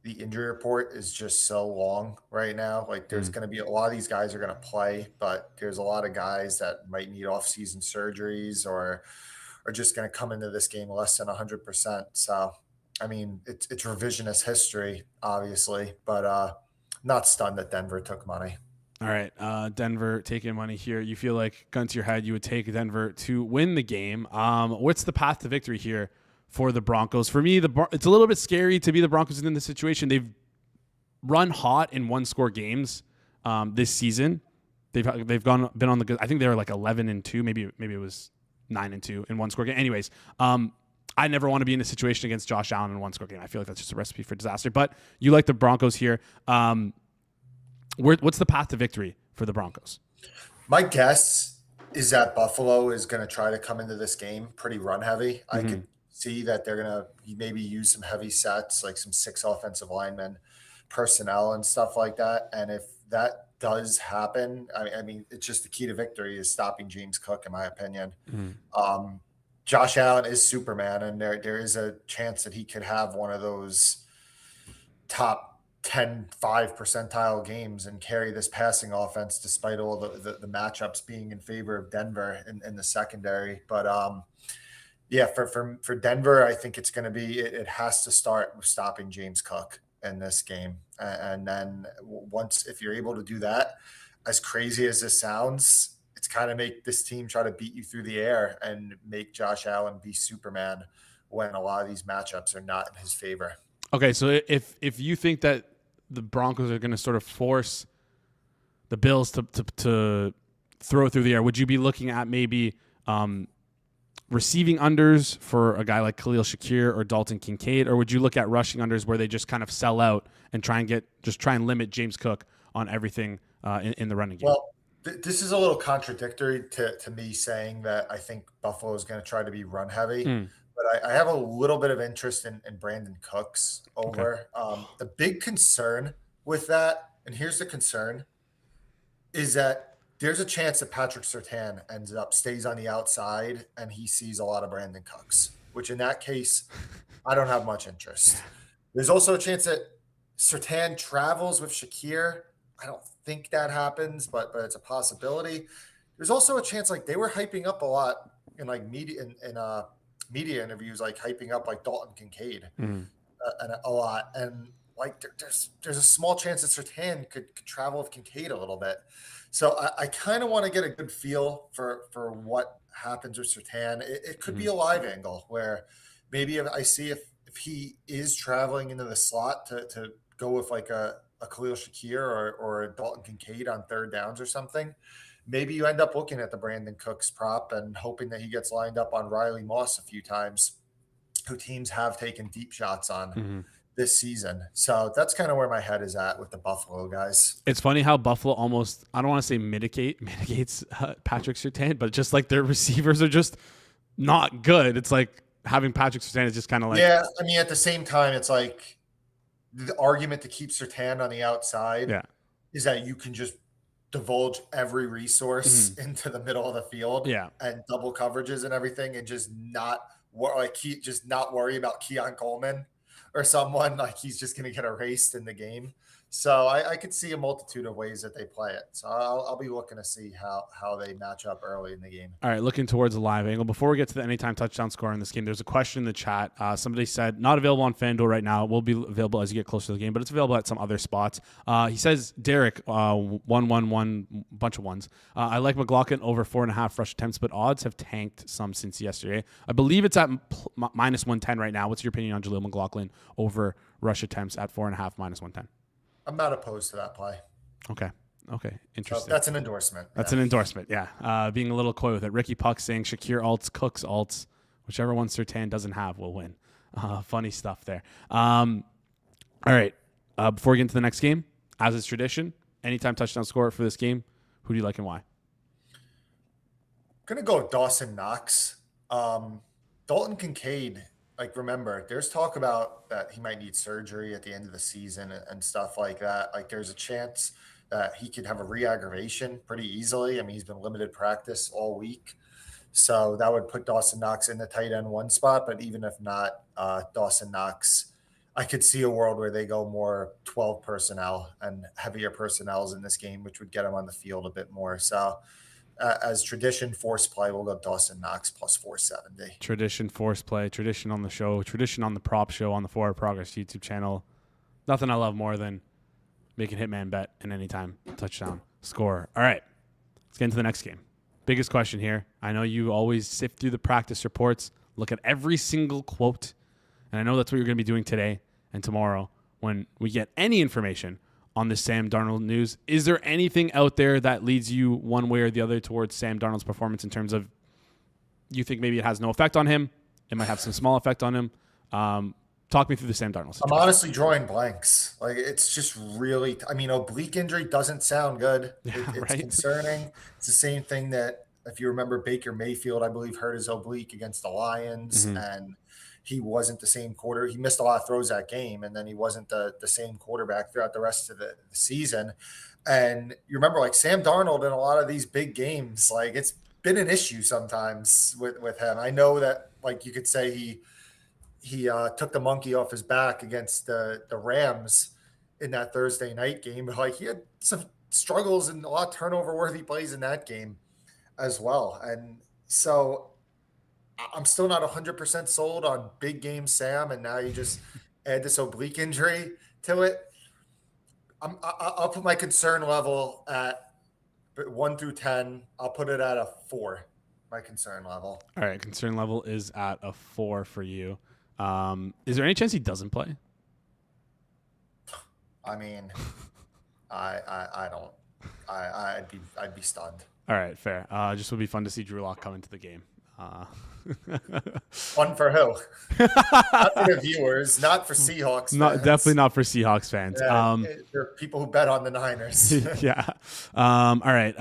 the injury report is just so long right now. Like there's going to be a lot of these guys are going to play, but there's a lot of guys that might need off-season surgeries or are just going to come into this game less than 100%. So, it's revisionist history, obviously, but not stunned that Denver took money. All right, Denver taking money here. You feel like, gun to your head, you would take Denver to win the game. What's the path to victory here for the Broncos? For me, it's a little bit scary to be the Broncos in this situation. They've run hot in one-score games this season. They've been on the good. I think they were like 11-2. Maybe it was 9-2 in one-score game. Anyways, I never want to be in a situation against Josh Allen in a one-score game. I feel like that's just a recipe for disaster. But you like the Broncos here. What's the path to victory for the Broncos? My guess is that Buffalo is going to try to come into this game pretty run-heavy. I could see that they're going to maybe use some heavy sets, like some 6 offensive linemen personnel and stuff like that. And if that does happen, it's just the key to victory is stopping James Cook, in my opinion. Josh Allen is Superman, and there is a chance that he could have one of those top 5 percentile games and carry this passing offense despite all the matchups being in favor of Denver in the secondary. But for Denver, I think it's going to be it has to start with stopping James Cook in this game. And then if you're able to do that, as crazy as this sounds, it's kind of make this team try to beat you through the air and make Josh Allen be Superman when a lot of these matchups are not in his favor. Okay, so if you think that the Broncos are going to sort of force the Bills to throw through the air, would you be looking at maybe receiving unders for a guy like Khalil Shakir or Dalton Kincaid, or would you look at rushing unders where they just kind of sell out and try and limit James Cook on everything in the running game? Well, this is a little contradictory to me saying that I think Buffalo is going to try to be run heavy. But I have a little bit of interest in Brandon Cooks over. Okay. The big concern with that, and here's the concern, is that there's a chance that Patrick Surtain stays on the outside and he sees a lot of Brandon Cooks, which in that case, I don't have much interest. There's also a chance that Surtain travels with Shakir. I don't think that happens, but it's a possibility. There's also a chance, like they were hyping up a lot in like media in media interviews, like hyping up like Dalton Kincaid and a lot. And like there's a small chance that Surtain could travel with Kincaid a little bit. So I kind of want to get a good feel for what happens with Surtain. It could be a live angle where maybe if he is traveling into the slot to go with like a Khalil Shakir or a Dalton Kincaid on third downs or something, maybe you end up looking at the Brandon Cooks prop and hoping that he gets lined up on Riley Moss a few times, who teams have taken deep shots on this season. So that's kind of where my head is at with the Buffalo guys. It's funny how Buffalo almost, I don't want to say mitigates Patrick Surtain, but just like their receivers are just not good. It's like having Patrick Surtain is just kind of like. Yeah, I mean, at the same time, it's like the argument to keep Surtain on the outside is that you can just divulge every resource into the middle of the field and double coverages and everything and just not worry about Keon Coleman or someone, like he's just going to get erased in the game. So I could see a multitude of ways that they play it. So I'll be looking to see how they match up early in the game. All right, looking towards the live angle. Before we get to the anytime touchdown score in this game, there's a question in the chat. Somebody said, not available on FanDuel right now. It will be available as you get closer to the game, but it's available at some other spots. He says, Derek, 111, bunch of ones. I like McLaughlin over 4.5 rush attempts, but odds have tanked some since yesterday. I believe it's at minus 110 right now. What's your opinion on Jaleel McLaughlin over rush attempts at 4.5 minus 110? I'm not opposed to that play. Okay. Interesting. So that's an endorsement. That's an endorsement. Yeah. Being a little coy with it. Ricky Puck saying Shakir alts, Cooks alts, whichever one Surtain doesn't have will win. Funny stuff there. All right. Before we get into the next game, as is tradition, anytime touchdown scorer for this game, who do you like and why? I'm going to go with Dawson Knox. Dalton Kincaid. Like, remember, there's talk about that he might need surgery at the end of the season and stuff like that. Like, there's a chance that he could have a re-aggravation pretty easily. I mean, he's been limited practice all week. So that would put Dawson Knox in the tight end one spot. But even if not, Dawson Knox, I could see a world where they go more 12 personnel and heavier personnels in this game, which would get him on the field a bit more. So as tradition, force play, we'll go Dawson Knox plus 470. Tradition, force play, tradition on the show, tradition on the prop show on the Forward Progress YouTube channel. Nothing I love more than making Hitman bet and anytime touchdown score. All right, let's get into the next game. Biggest question here. I know you always sift through the practice reports, look at every single quote, and I know that's what you're going to be doing today and tomorrow when we get any information on the Sam Darnold news. Is there anything out there that leads you one way or the other towards Sam Darnold's performance in terms of you think maybe it has no effect on him? It might have some small effect on him. Talk me through the Sam Darnold situation. I'm honestly drawing blanks. Like, it's just really, I mean, oblique injury doesn't sound good. It's concerning. It's the same thing that, if you remember, Baker Mayfield, I believe, hurt his oblique against the Lions, and he wasn't the same quarter. He missed a lot of throws that game, and then he wasn't the same quarterback throughout the rest of the season. And you remember, like, Sam Darnold in a lot of these big games, like, it's been an issue sometimes with him. I know that, like, you could say he took the monkey off his back against the Rams in that Thursday night game, but, like, he had some struggles and a lot of turnover-worthy plays in that game as well. And so I'm still not 100% sold on big game Sam, and now you just add this oblique injury to it. I'll put my concern level at 1 through 10. I'll put it at a 4, my concern level. All right, concern level is at a 4 for you. Is there any chance he doesn't play? I mean, I don't. I'd be stunned. All right, fair. Just would be fun to see Drew Lock come into the game. Fun for who? Not for the viewers, not for Seahawks fans. Definitely not for Seahawks fans. Yeah, there are people who bet on the Niners. Yeah. All right.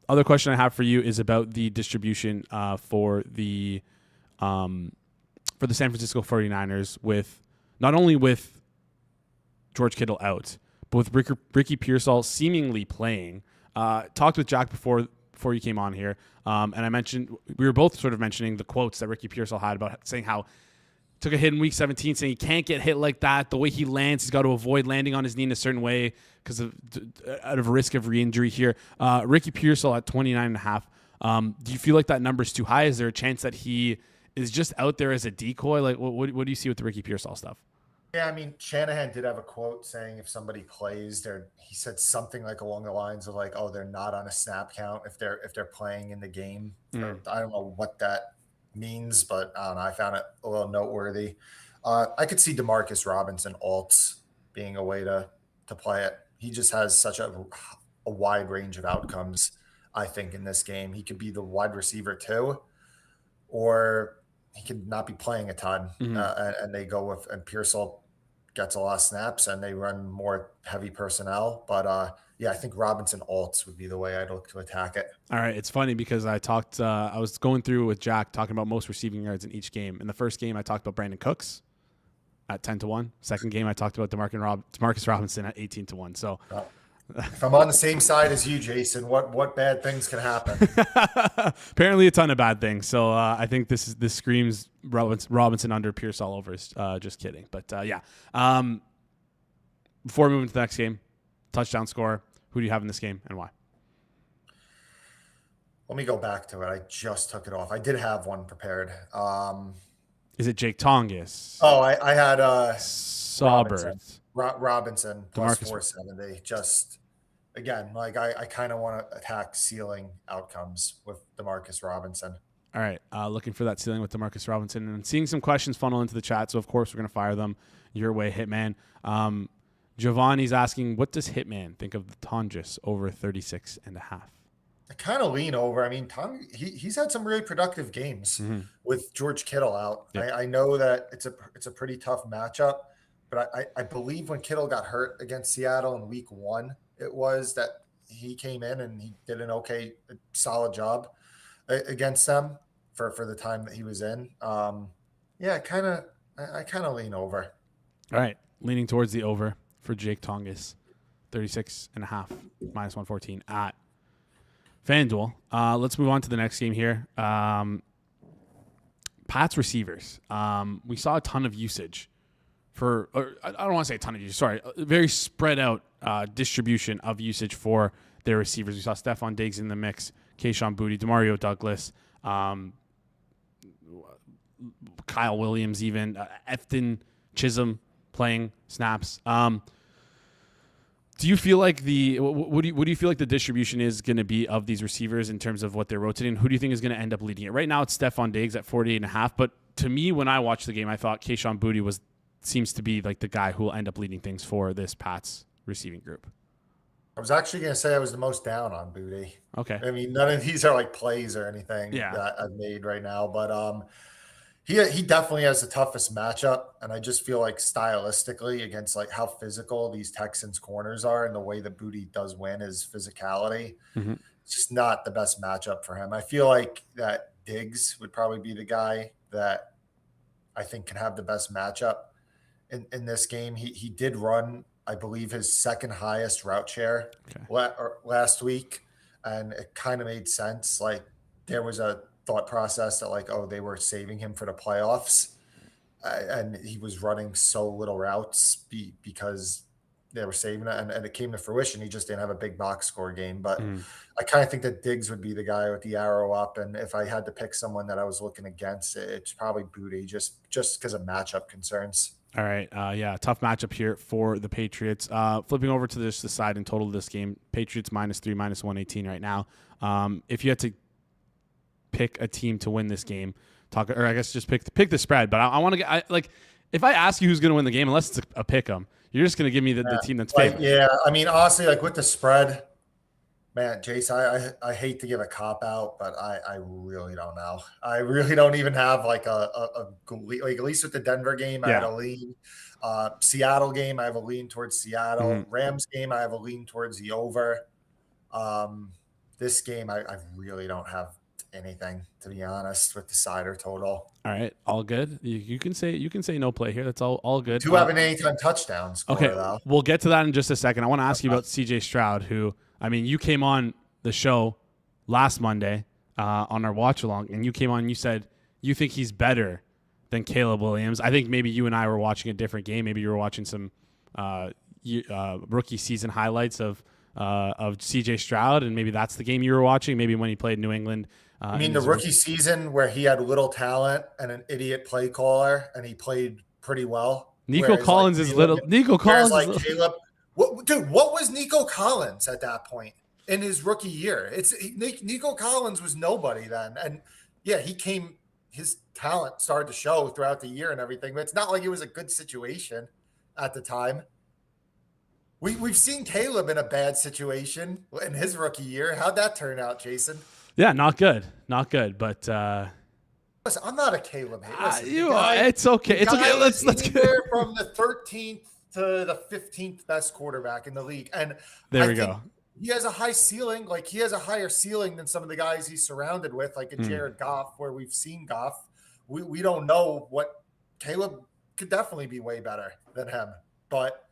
Other question I have for you is about the distribution for the San Francisco 49ers, with not only with George Kittle out, but with Ricky Pearsall seemingly playing. Talked with Jack before you came on here, and I mentioned, we were both sort of mentioning the quotes that Ricky Pearsall had about saying how took a hit in week 17, saying he can't get hit like that. The way he lands, he's got to avoid landing on his knee in a certain way because of out of risk of re-injury here. Ricky Pearsall at 29.5 Do you feel like that number's too high? Is there a chance that he is just out there as a decoy? Like, what do you see with the Ricky Pearsall stuff? Yeah, I mean, Shanahan did have a quote saying if somebody plays, he said something like along the lines of like, oh, they're not on a snap count if they're playing in the game. I don't know what that means, but I don't know. I found it a little noteworthy. I could see DeMarcus Robinson alts being a way to play it. He just has such a wide range of outcomes, I think, in this game. He could be the wide receiver too, or he could not be playing a ton, and they go with, and Pearsall gets a lot of snaps and they run more heavy personnel. But yeah, I think Robinson alts would be the way I'd look to attack it. All right. It's funny because I was going through with Jack talking about most receiving yards in each game. In the first game, I talked about Brandon Cooks at 10-1. Second game, I talked about DeMarcus Robinson at 18-1. So if I'm on the same side as you, Jason, what bad things can happen? Apparently a ton of bad things. So I think this screams Robinson under Pearsall over. Just kidding. But yeah. Before moving to the next game, touchdown score. Who do you have in this game and why? Let me go back to it. I just took it off. I did have one prepared. Is it Jake Tongas? Oh, I had Saubert. Robinson plus DeMarcus. 470. Just again, like I kind of want to attack ceiling outcomes with DeMarcus Robinson. All right, looking for that ceiling with DeMarcus Robinson and seeing some questions funnel into the chat. So of course we're going to fire them your way, Hitman. Giovanni's asking, what does Hitman think of the Tongas over 36.5? I kind of lean over. I mean, he's had some really productive games with George Kittle out. Yep. I know that it's a pretty tough matchup, but I believe when Kittle got hurt against Seattle in week 1, it was that he came in and he did a solid job against them for the time that he was in. Yeah, I kind of lean over. All right, leaning towards the over for Jake Tongas, 36.5 minus 114 at FanDuel. Let's move on to the next game here. Pat's receivers. We saw a ton of usage I don't want to say a ton of usage. Sorry, a very spread out distribution of usage for their receivers. We saw Stephon Diggs in the mix, Kayshon Boutte, Demario Douglas, Kyle Williams, even Efton Chisholm playing snaps. Do you feel like what do you feel like the distribution is going to be of these receivers in terms of what they're rotating? Who do you think is going to end up leading it? Right now, it's Stephon Diggs at 48.5. But to me, when I watched the game, I thought Kayshon Boutte seems to be like the guy who will end up leading things for this Pats receiving group. I was actually going to say I was the most down on Boutte. Okay. I mean, none of these are like plays or anything that I've made right now, but he definitely has the toughest matchup, and I just feel like stylistically against like how physical these Texans corners are and the way that Boutte does win is physicality. It's just not the best matchup for him. I feel like that Diggs would probably be the guy that I think can have the best matchup in this game. He did run, I believe, his second highest route share last week, and it kind of made sense. Like there was a thought process that like, oh, they were saving him for the playoffs, and he was running so little routes because they were saving it, and it came to fruition. He just didn't have a big box score game, but I kind of think that Diggs would be the guy with the arrow up, and if I had to pick someone that I was looking against, it's probably Boutte just because of matchup concerns. All right. Yeah, tough matchup here for the Patriots. Flipping over to the side in total of this game, Patriots -3, minus 118 right now. If you had to pick a team to win this game, or I guess just pick the spread. But I want to get if I ask you who's going to win the game, unless it's a pick 'em, you're just going to give me the team that's favored. Yeah, I mean, honestly, like with the spread, man, Jace, I hate to give a cop out, but I really don't know. I really don't even have like a like, at least with the Denver game, I had a lean. Seattle game, I have a lean towards Seattle. Rams game, I have a lean towards the over. This game, I really don't have anything, to be honest, with the side or total. All right, all good. You can say no play here. That's all good. Two have an anytime touchdown score, okay, though. We'll get to that in just a second. I want to ask you about CJ Stroud, who, I mean, you came on the show last Monday on our watch along, and you came on and you said you think he's better than Caleb Williams. I think maybe you and I were watching a different game. Maybe you were watching some rookie season highlights of of C.J. Stroud, and maybe that's the game you were watching. Maybe when he played New England. I mean, the rookie season where he had little talent and an idiot play caller, and he played pretty well. Nico Collins is little. Nico Collins, like Caleb. What was Nico Collins at that point in his rookie year? Nico Collins was nobody then, and yeah, he came. His talent started to show throughout the year and everything, but it's not like it was a good situation at the time. We've seen Caleb in a bad situation in his rookie year. How'd that turn out, Jason? Yeah, not good. But listen, I'm not a Caleb hater. It's okay. It's okay. Let's get from the 13th to the 15th best quarterback in the league, and there we go. He has a high ceiling. Like, he has a higher ceiling than some of the guys he's surrounded with, like a Jared Goff, where we've seen Goff. We don't know what Caleb could definitely be way better than him, but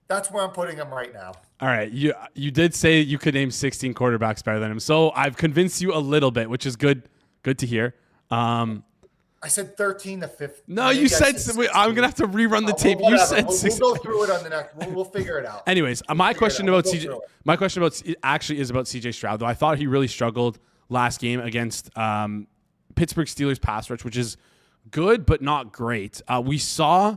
that's where I'm putting him right now. All right. You did say you could name 16 quarterbacks better than him. So I've convinced you a little bit, which is good to hear. I said 13 to 15. No, you said I'm going to have to rerun the tape. You said we'll go through it on the next. We'll figure it out. Anyways, my question about actually is about CJ Stroud, though. I thought he really struggled last game against Pittsburgh Steelers pass rush, which is good but not great. We saw,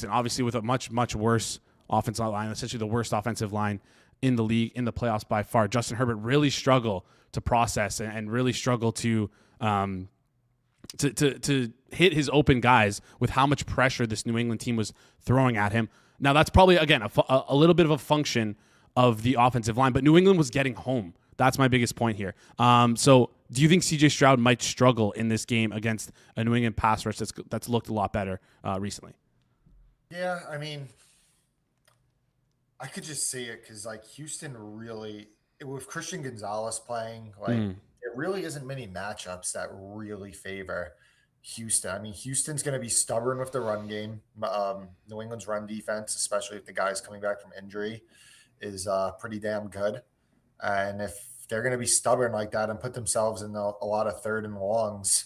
obviously with a much, much worse offensive line, essentially the worst offensive line in the league, in the playoffs by far. Justin Herbert really struggled to process and really struggled to hit his open guys with how much pressure this New England team was throwing at him. Now, that's probably, again, a little bit of a function of the offensive line, but New England was getting home. That's my biggest point here. So do you think C.J. Stroud might struggle in this game against a New England pass rush that's looked a lot better recently? Yeah, I mean, I could just see it because, Houston really, with Christian Gonzalez playing, there really isn't many matchups that really favor Houston. I mean, Houston's going to be stubborn with the run game. New England's run defense, especially if the guy's coming back from injury, is pretty damn good. And if they're going to be stubborn like that and put themselves in a lot of third and longs,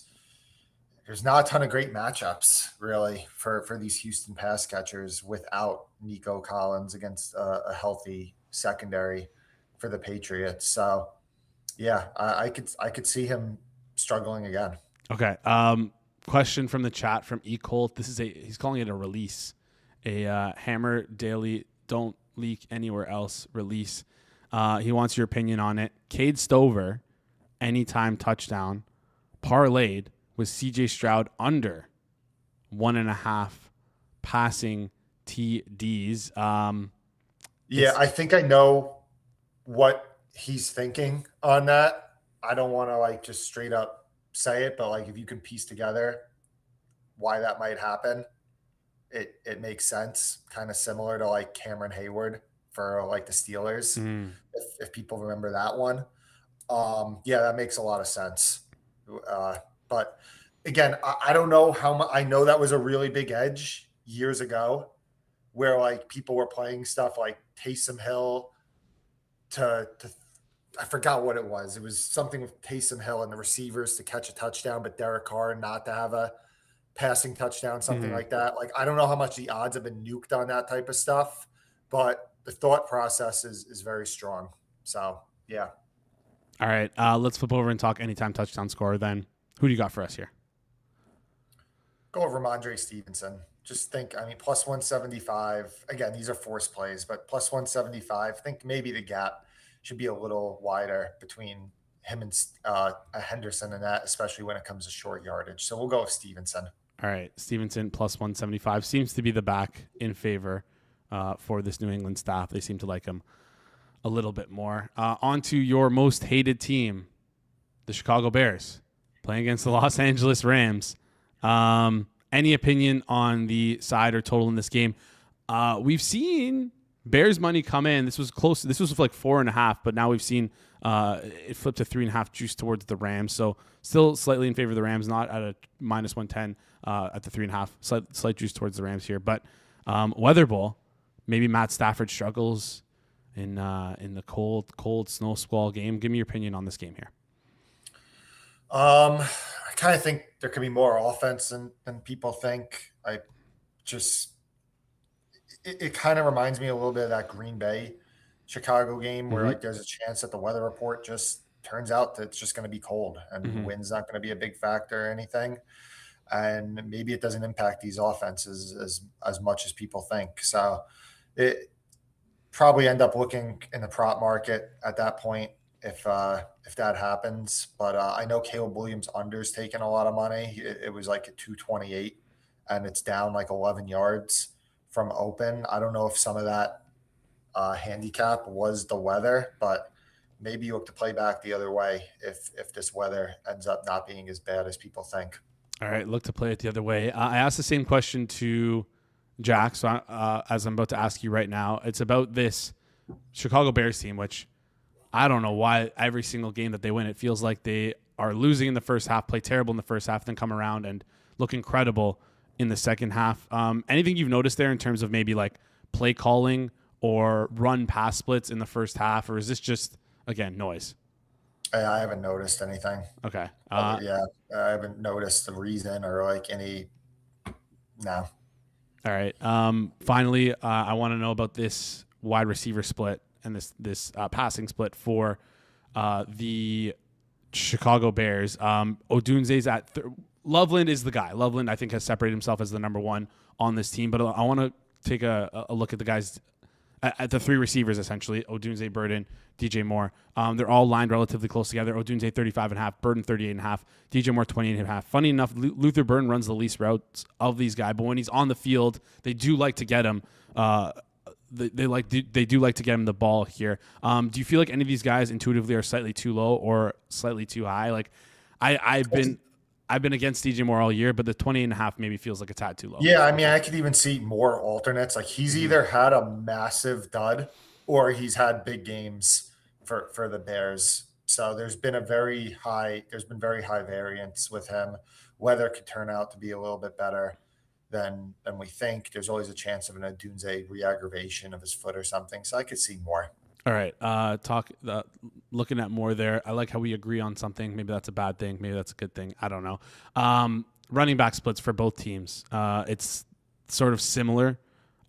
there's not a ton of great matchups, really, for these Houston pass catchers without Nico Collins against a healthy secondary for the Patriots. So, yeah, I could see him struggling again. Okay. Question from the chat from E. Colt. He's calling it a release, a Hammer Daily Don't Leak Anywhere Else release. He wants your opinion on it. Cade Stover, anytime touchdown, parlayed with C.J. Stroud under 1.5 passing TDs. I think I know what he's thinking on that. I don't want to just straight up say it, but if you can piece together why that might happen, it makes sense. Kind of similar to Cameron Hayward for the Steelers, if people remember that one. That makes a lot of sense. But again, I don't know how much. I know that was a really big edge years ago where people were playing stuff like Taysom Hill to I forgot what it was. It was something with Taysom Hill and the receivers to catch a touchdown, but Derek Carr not to have a passing touchdown, something like that. I don't know how much the odds have been nuked on that type of stuff, but the thought process is very strong. So, yeah. All right. Let's flip over and talk anytime touchdown scorer then. Who do you got for us here? Go over Ramondre Stevenson. Just think, plus 175. Again, these are forced plays, but plus 175. Think maybe the gap should be a little wider between him and Henderson and that, especially when it comes to short yardage. So we'll go with Stevenson. All right. Stevenson plus 175 seems to be the back in favor for this New England staff. They seem to like him a little bit more. On to your most hated team, the Chicago Bears, playing against the Los Angeles Rams. Any opinion on the side or total in this game? We've seen Bears money come in. This was close. This was 4.5, but now we've seen it flip to 3.5 juice towards the Rams. So still slightly in favor of the Rams, not at a minus 110 at the 3.5. Slight juice towards the Rams here. But Weather Bowl, maybe Matt Stafford struggles in the cold snow squall game. Give me your opinion on this game here. I kind of think there could be more offense than people think. It kind of reminds me a little bit of that Green Bay Chicago game where like there's a chance that the weather report just turns out that it's just going to be cold and the wind's not going to be a big factor or anything. And maybe it doesn't impact these offenses as much as people think. So it probably end up looking in the prop market at that point if that happens. But I know Caleb Williams under's taken a lot of money. It was like at 228 and it's down like 11 yards from open. I don't know if some of that handicap was the weather, but maybe you look to play back the other way if this weather ends up not being as bad as people think. All right, look to play it the other way. I asked the same question to Jack, so as I'm about to ask you right now, it's about this Chicago Bears team, which I don't know why every single game that they win, it feels like they are losing in the first half, play terrible in the first half, then come around and look incredible in the second half. Anything you've noticed there in terms of maybe like play calling or run pass splits in the first half, or is this just, again, noise? I haven't noticed anything. Okay. Yeah, I haven't noticed the reason or like any. No. All right. Finally, I want to know about this wide receiver split and this passing split for the Chicago Bears. Odunze's at Loveland is the guy. Loveland, I think, has separated himself as the number one on this team. But I want to take a look at the guys at the three receivers, essentially, Odunze, Burden, DJ Moore. They're all lined relatively close together. Odunze 35.5, Burden 38.5, DJ Moore 28.5. Funny enough, Luther Burden runs the least routes of these guys, but when he's on the field, they do like to get him. They do like to get him the ball here. Do you feel like any of these guys intuitively are slightly too low or slightly too high? Like I've been against DJ Moore all year, but the 28.5 maybe feels like a tad too low. Yeah, I mean, I could even see more alternates. Like he's either had a massive dud or he's had big games for the Bears. So there's been very high variance with him. Weather could turn out to be a little bit better than we think. There's always a chance of an Odunze re-aggravation of his foot or something. So I could see more. All right. Looking at more there. I like how we agree on something. Maybe that's a bad thing. Maybe that's a good thing. I don't know. Running back splits for both teams. It's sort of similar.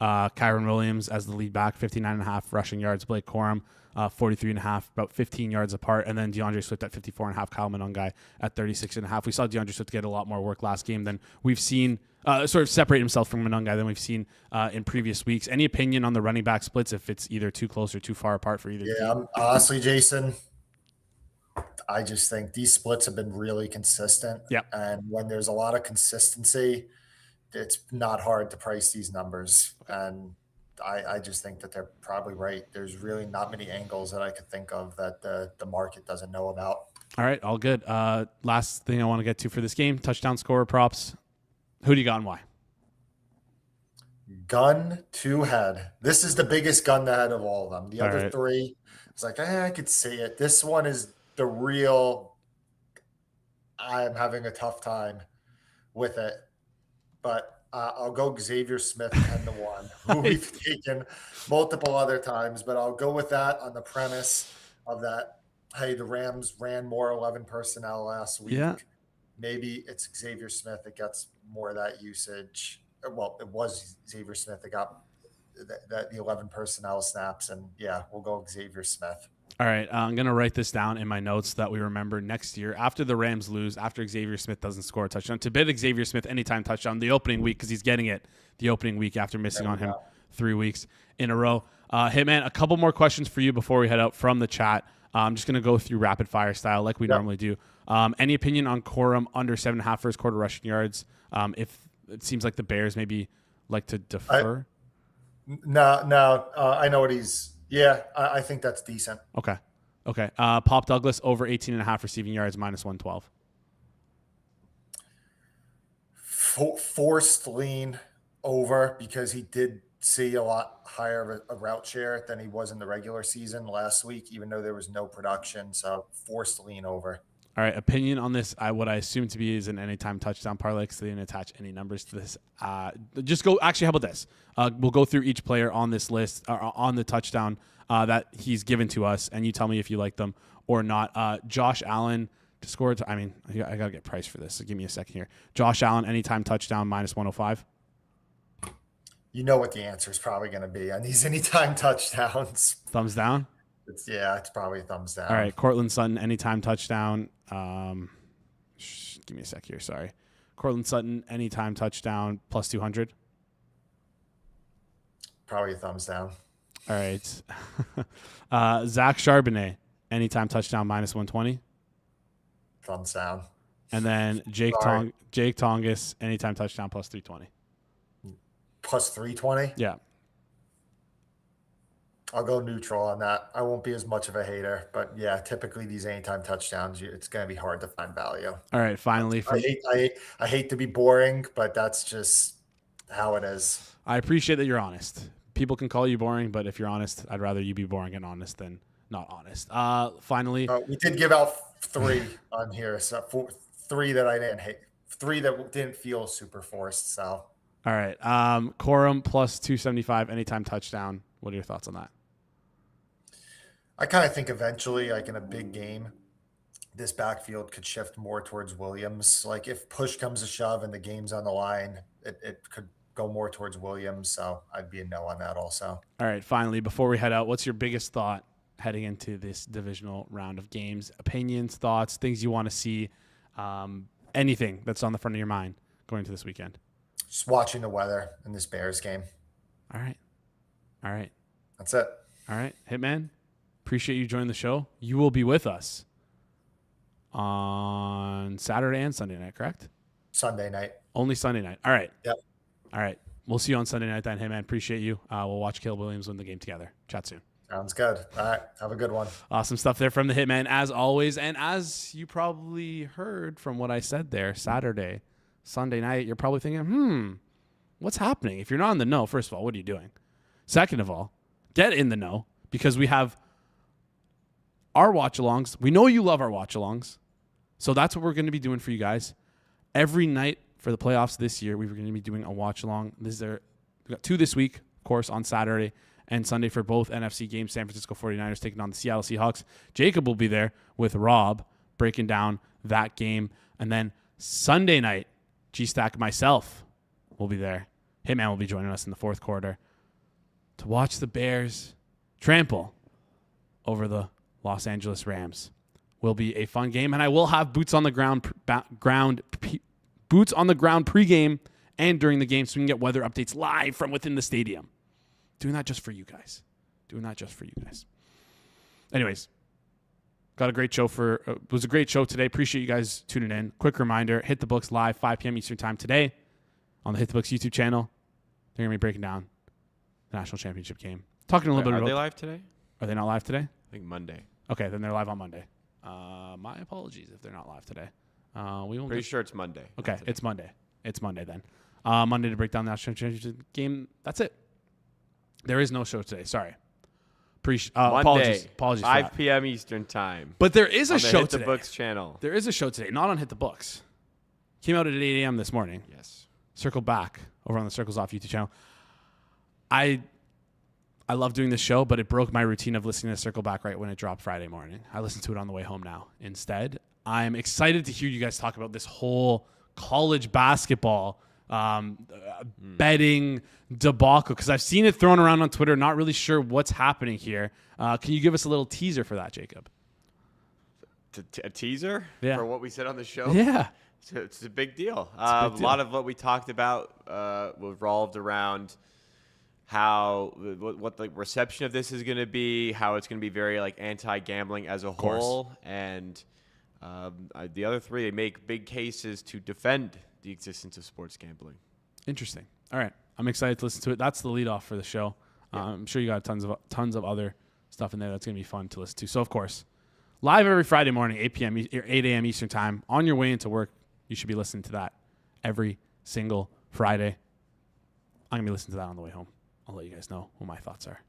Kyron Williams as the lead back, 59.5 rushing yards. Blake Corum, 43.5, about 15 yards apart. And then DeAndre Swift at 54.5. Kyle Monangai at 36.5. We saw DeAndre Swift get a lot more work last game than we've seen. Sort of separate himself from Monangai than we've seen in previous weeks. Any opinion on the running back splits if it's either too close or too far apart for either team? Yeah, honestly, Jason, I just think these splits have been really consistent. Yeah. And when there's a lot of consistency, it's not hard to price these numbers. And I just think that they're probably right. There's really not many angles that I could think of that the market doesn't know about. All right, all good. Last thing I want to get to for this game, touchdown scorer props. Who do you got and why? Gun to head. This is the biggest gun to head of all of them. The other three, it's like, I could see it. This one is the real, I'm having a tough time with it. But I'll go Xavier Smith 10-1, who we've taken multiple other times. But I'll go with that on the premise of that, hey, the Rams ran more 11 personnel last week. Yeah. Maybe it's Xavier Smith that gets more of that usage. Well, it was Xavier Smith that got the 11 personnel snaps. And, yeah, we'll go Xavier Smith. All right, I'm going to write this down in my notes so that we remember next year, after the Rams lose, after Xavier Smith doesn't score a touchdown, to bet Xavier Smith anytime touchdown the opening week because he's getting it the opening week after missing on him 3 weeks in a row. Hitman, a couple more questions for you before we head out from the chat. I'm just going to go through rapid fire style like we normally do. Any opinion on Corum under 7.5 first quarter rushing yards? If it seems like the Bears maybe like to defer. No. I know what he's. Yeah, I think that's decent. Okay. Pop Douglas over 18.5 receiving yards minus 112. Forced lean over because he did see a lot higher of a route share than he was in the regular season last week, even though there was no production. So forced lean over. All right, opinion on this. What I assume to be is an anytime touchdown parlay because they didn't attach any numbers to this. Just go. Actually, how about this? We'll go through each player on this list on the touchdown that he's given to us, and you tell me if you like them or not. Josh Allen to score. I gotta get price for this. So give me a second here. Josh Allen anytime touchdown minus 105. you know what the answer is probably going to be on these anytime touchdowns. Thumbs down. It's probably a thumbs down. All right, Cortland Sutton, anytime touchdown. Give me a sec here. Sorry. Cortland Sutton, anytime touchdown, plus 200. Probably a thumbs down. All right. Zach Charbonnet, anytime touchdown, minus 120. Thumbs down. And then Jake Sorry. Tongas, anytime touchdown, plus 320. Plus 320? Yeah. I'll go neutral on that. I won't be as much of a hater, but yeah, typically these anytime touchdowns, it's going to be hard to find value. All right. Finally, I hate to be boring, but that's just how it is. I appreciate that you're honest. People can call you boring, but if you're honest, I'd rather you be boring and honest than not honest. Finally, We did give out 3 on here, so 3 that I didn't hate, 3 that didn't feel super forced. So all right. Corum plus 275, anytime touchdown. What are your thoughts on that? I kind of think eventually, like in a big game, this backfield could shift more towards Williams. Like if push comes to shove and the game's on the line, it could go more towards Williams. So I'd be a no on that also. All right. Finally, before we head out, what's your biggest thought heading into this divisional round of games? Opinions, thoughts, things you want to see, anything that's on the front of your mind going into this weekend? Just watching the weather in this Bears game. All right. All right. That's it. All right. Hitman, appreciate you joining the show. You will be with us on Saturday and Sunday night, correct? Sunday night. Only Sunday night. All right. Yep. All right. We'll see you on Sunday night then. Hitman, appreciate you. We'll watch Caleb Williams win the game together. Chat soon. Sounds good. All right. Have a good one. Awesome stuff there from the Hitman, as always. And as you probably heard from what I said there, Saturday, Sunday night, you're probably thinking, what's happening? If you're not in the know, first of all, what are you doing? Second of all, get in the know, because we have our watch-alongs. We know you love our watch-alongs. So that's what we're going to be doing for you guys. Every night for the playoffs this year, we're going to be doing a watch-along. We got 2 this week, of course, on Saturday and Sunday for both NFC games. San Francisco 49ers taking on the Seattle Seahawks. Jacob will be there with Rob breaking down that game. And then Sunday night, G-Stack, myself will be there. Hitman will be joining us in the fourth quarter to watch the Bears trample over the Los Angeles Rams. Will be a fun game, and I will have boots on the ground pregame and during the game, so we can get weather updates live from within the stadium. Doing that just for you guys. Anyways, got a great show it was a great show today. Appreciate you guys tuning in. Quick reminder: Hit the Books live 5 p.m. Eastern Time today on the Hit the Books YouTube channel. They're gonna be breaking down the national championship game. Talking a little bit about. Are they live today? Are they not live today? I think Monday. Okay, then they're live on Monday. My apologies if they're not live today. We won't. Pretty sure it's Monday. Okay, it's Monday. It's Monday then. Monday to break down the national championship game. That's it. There is no show today. Sorry. Monday, Apologies. 5 p.m. Eastern Time. But there is a on the show Hit today. the Books channel. There is a show today, not on Hit the Books. Came out at 8 a.m. this morning. Yes. Circle back over on the Circles Off YouTube channel. I love doing this show, but it broke my routine of listening to Circle Back right when it dropped Friday morning. I listen to it on the way home now instead. I'm excited to hear you guys talk about this whole college basketball betting debacle, because I've seen it thrown around on Twitter. Not really sure what's happening here. Can you give us a little teaser for that, Jacob? A teaser Yeah. for what we said on the show? Yeah. It's a big deal. a big deal. A lot of what we talked about revolved around what the reception of this is going to be, how it's going to be very like anti-gambling as a whole, and the other 3, they make big cases to defend the existence of sports gambling. Interesting. All right. I'm excited to listen to it. That's the lead off for the show. Yeah. I'm sure you got tons of other stuff in there that's going to be fun to listen to. So, of course, live every Friday morning, 8 a.m. Eastern Time. On your way into work, you should be listening to that every single Friday. I'm going to be listening to that on the way home. I'll let you guys know what my thoughts are.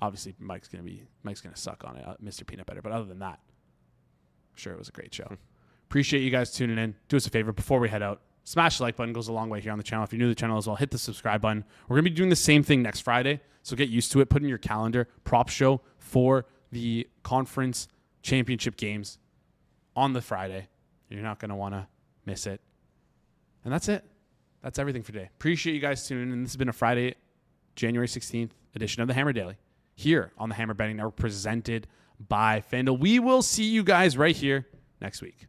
Obviously, Mike's going to suck on it, Mr. Peanut Butter. But other than that, I'm sure it was a great show. Appreciate you guys tuning in. Do us a favor before we head out. Smash the like button. Goes a long way here on the channel. If you're new to the channel as well, hit the subscribe button. We're going to be doing the same thing next Friday, so get used to it. Put in your calendar. Prop show for the conference championship games on the Friday. You're not going to want to miss it. And that's it. that's everything for today. Appreciate you guys tuning in. This has been a Friday, January 16th edition of the Hammer Daily here on the Hammer Betting Network, presented by FanDuel. We will see you guys right here next week.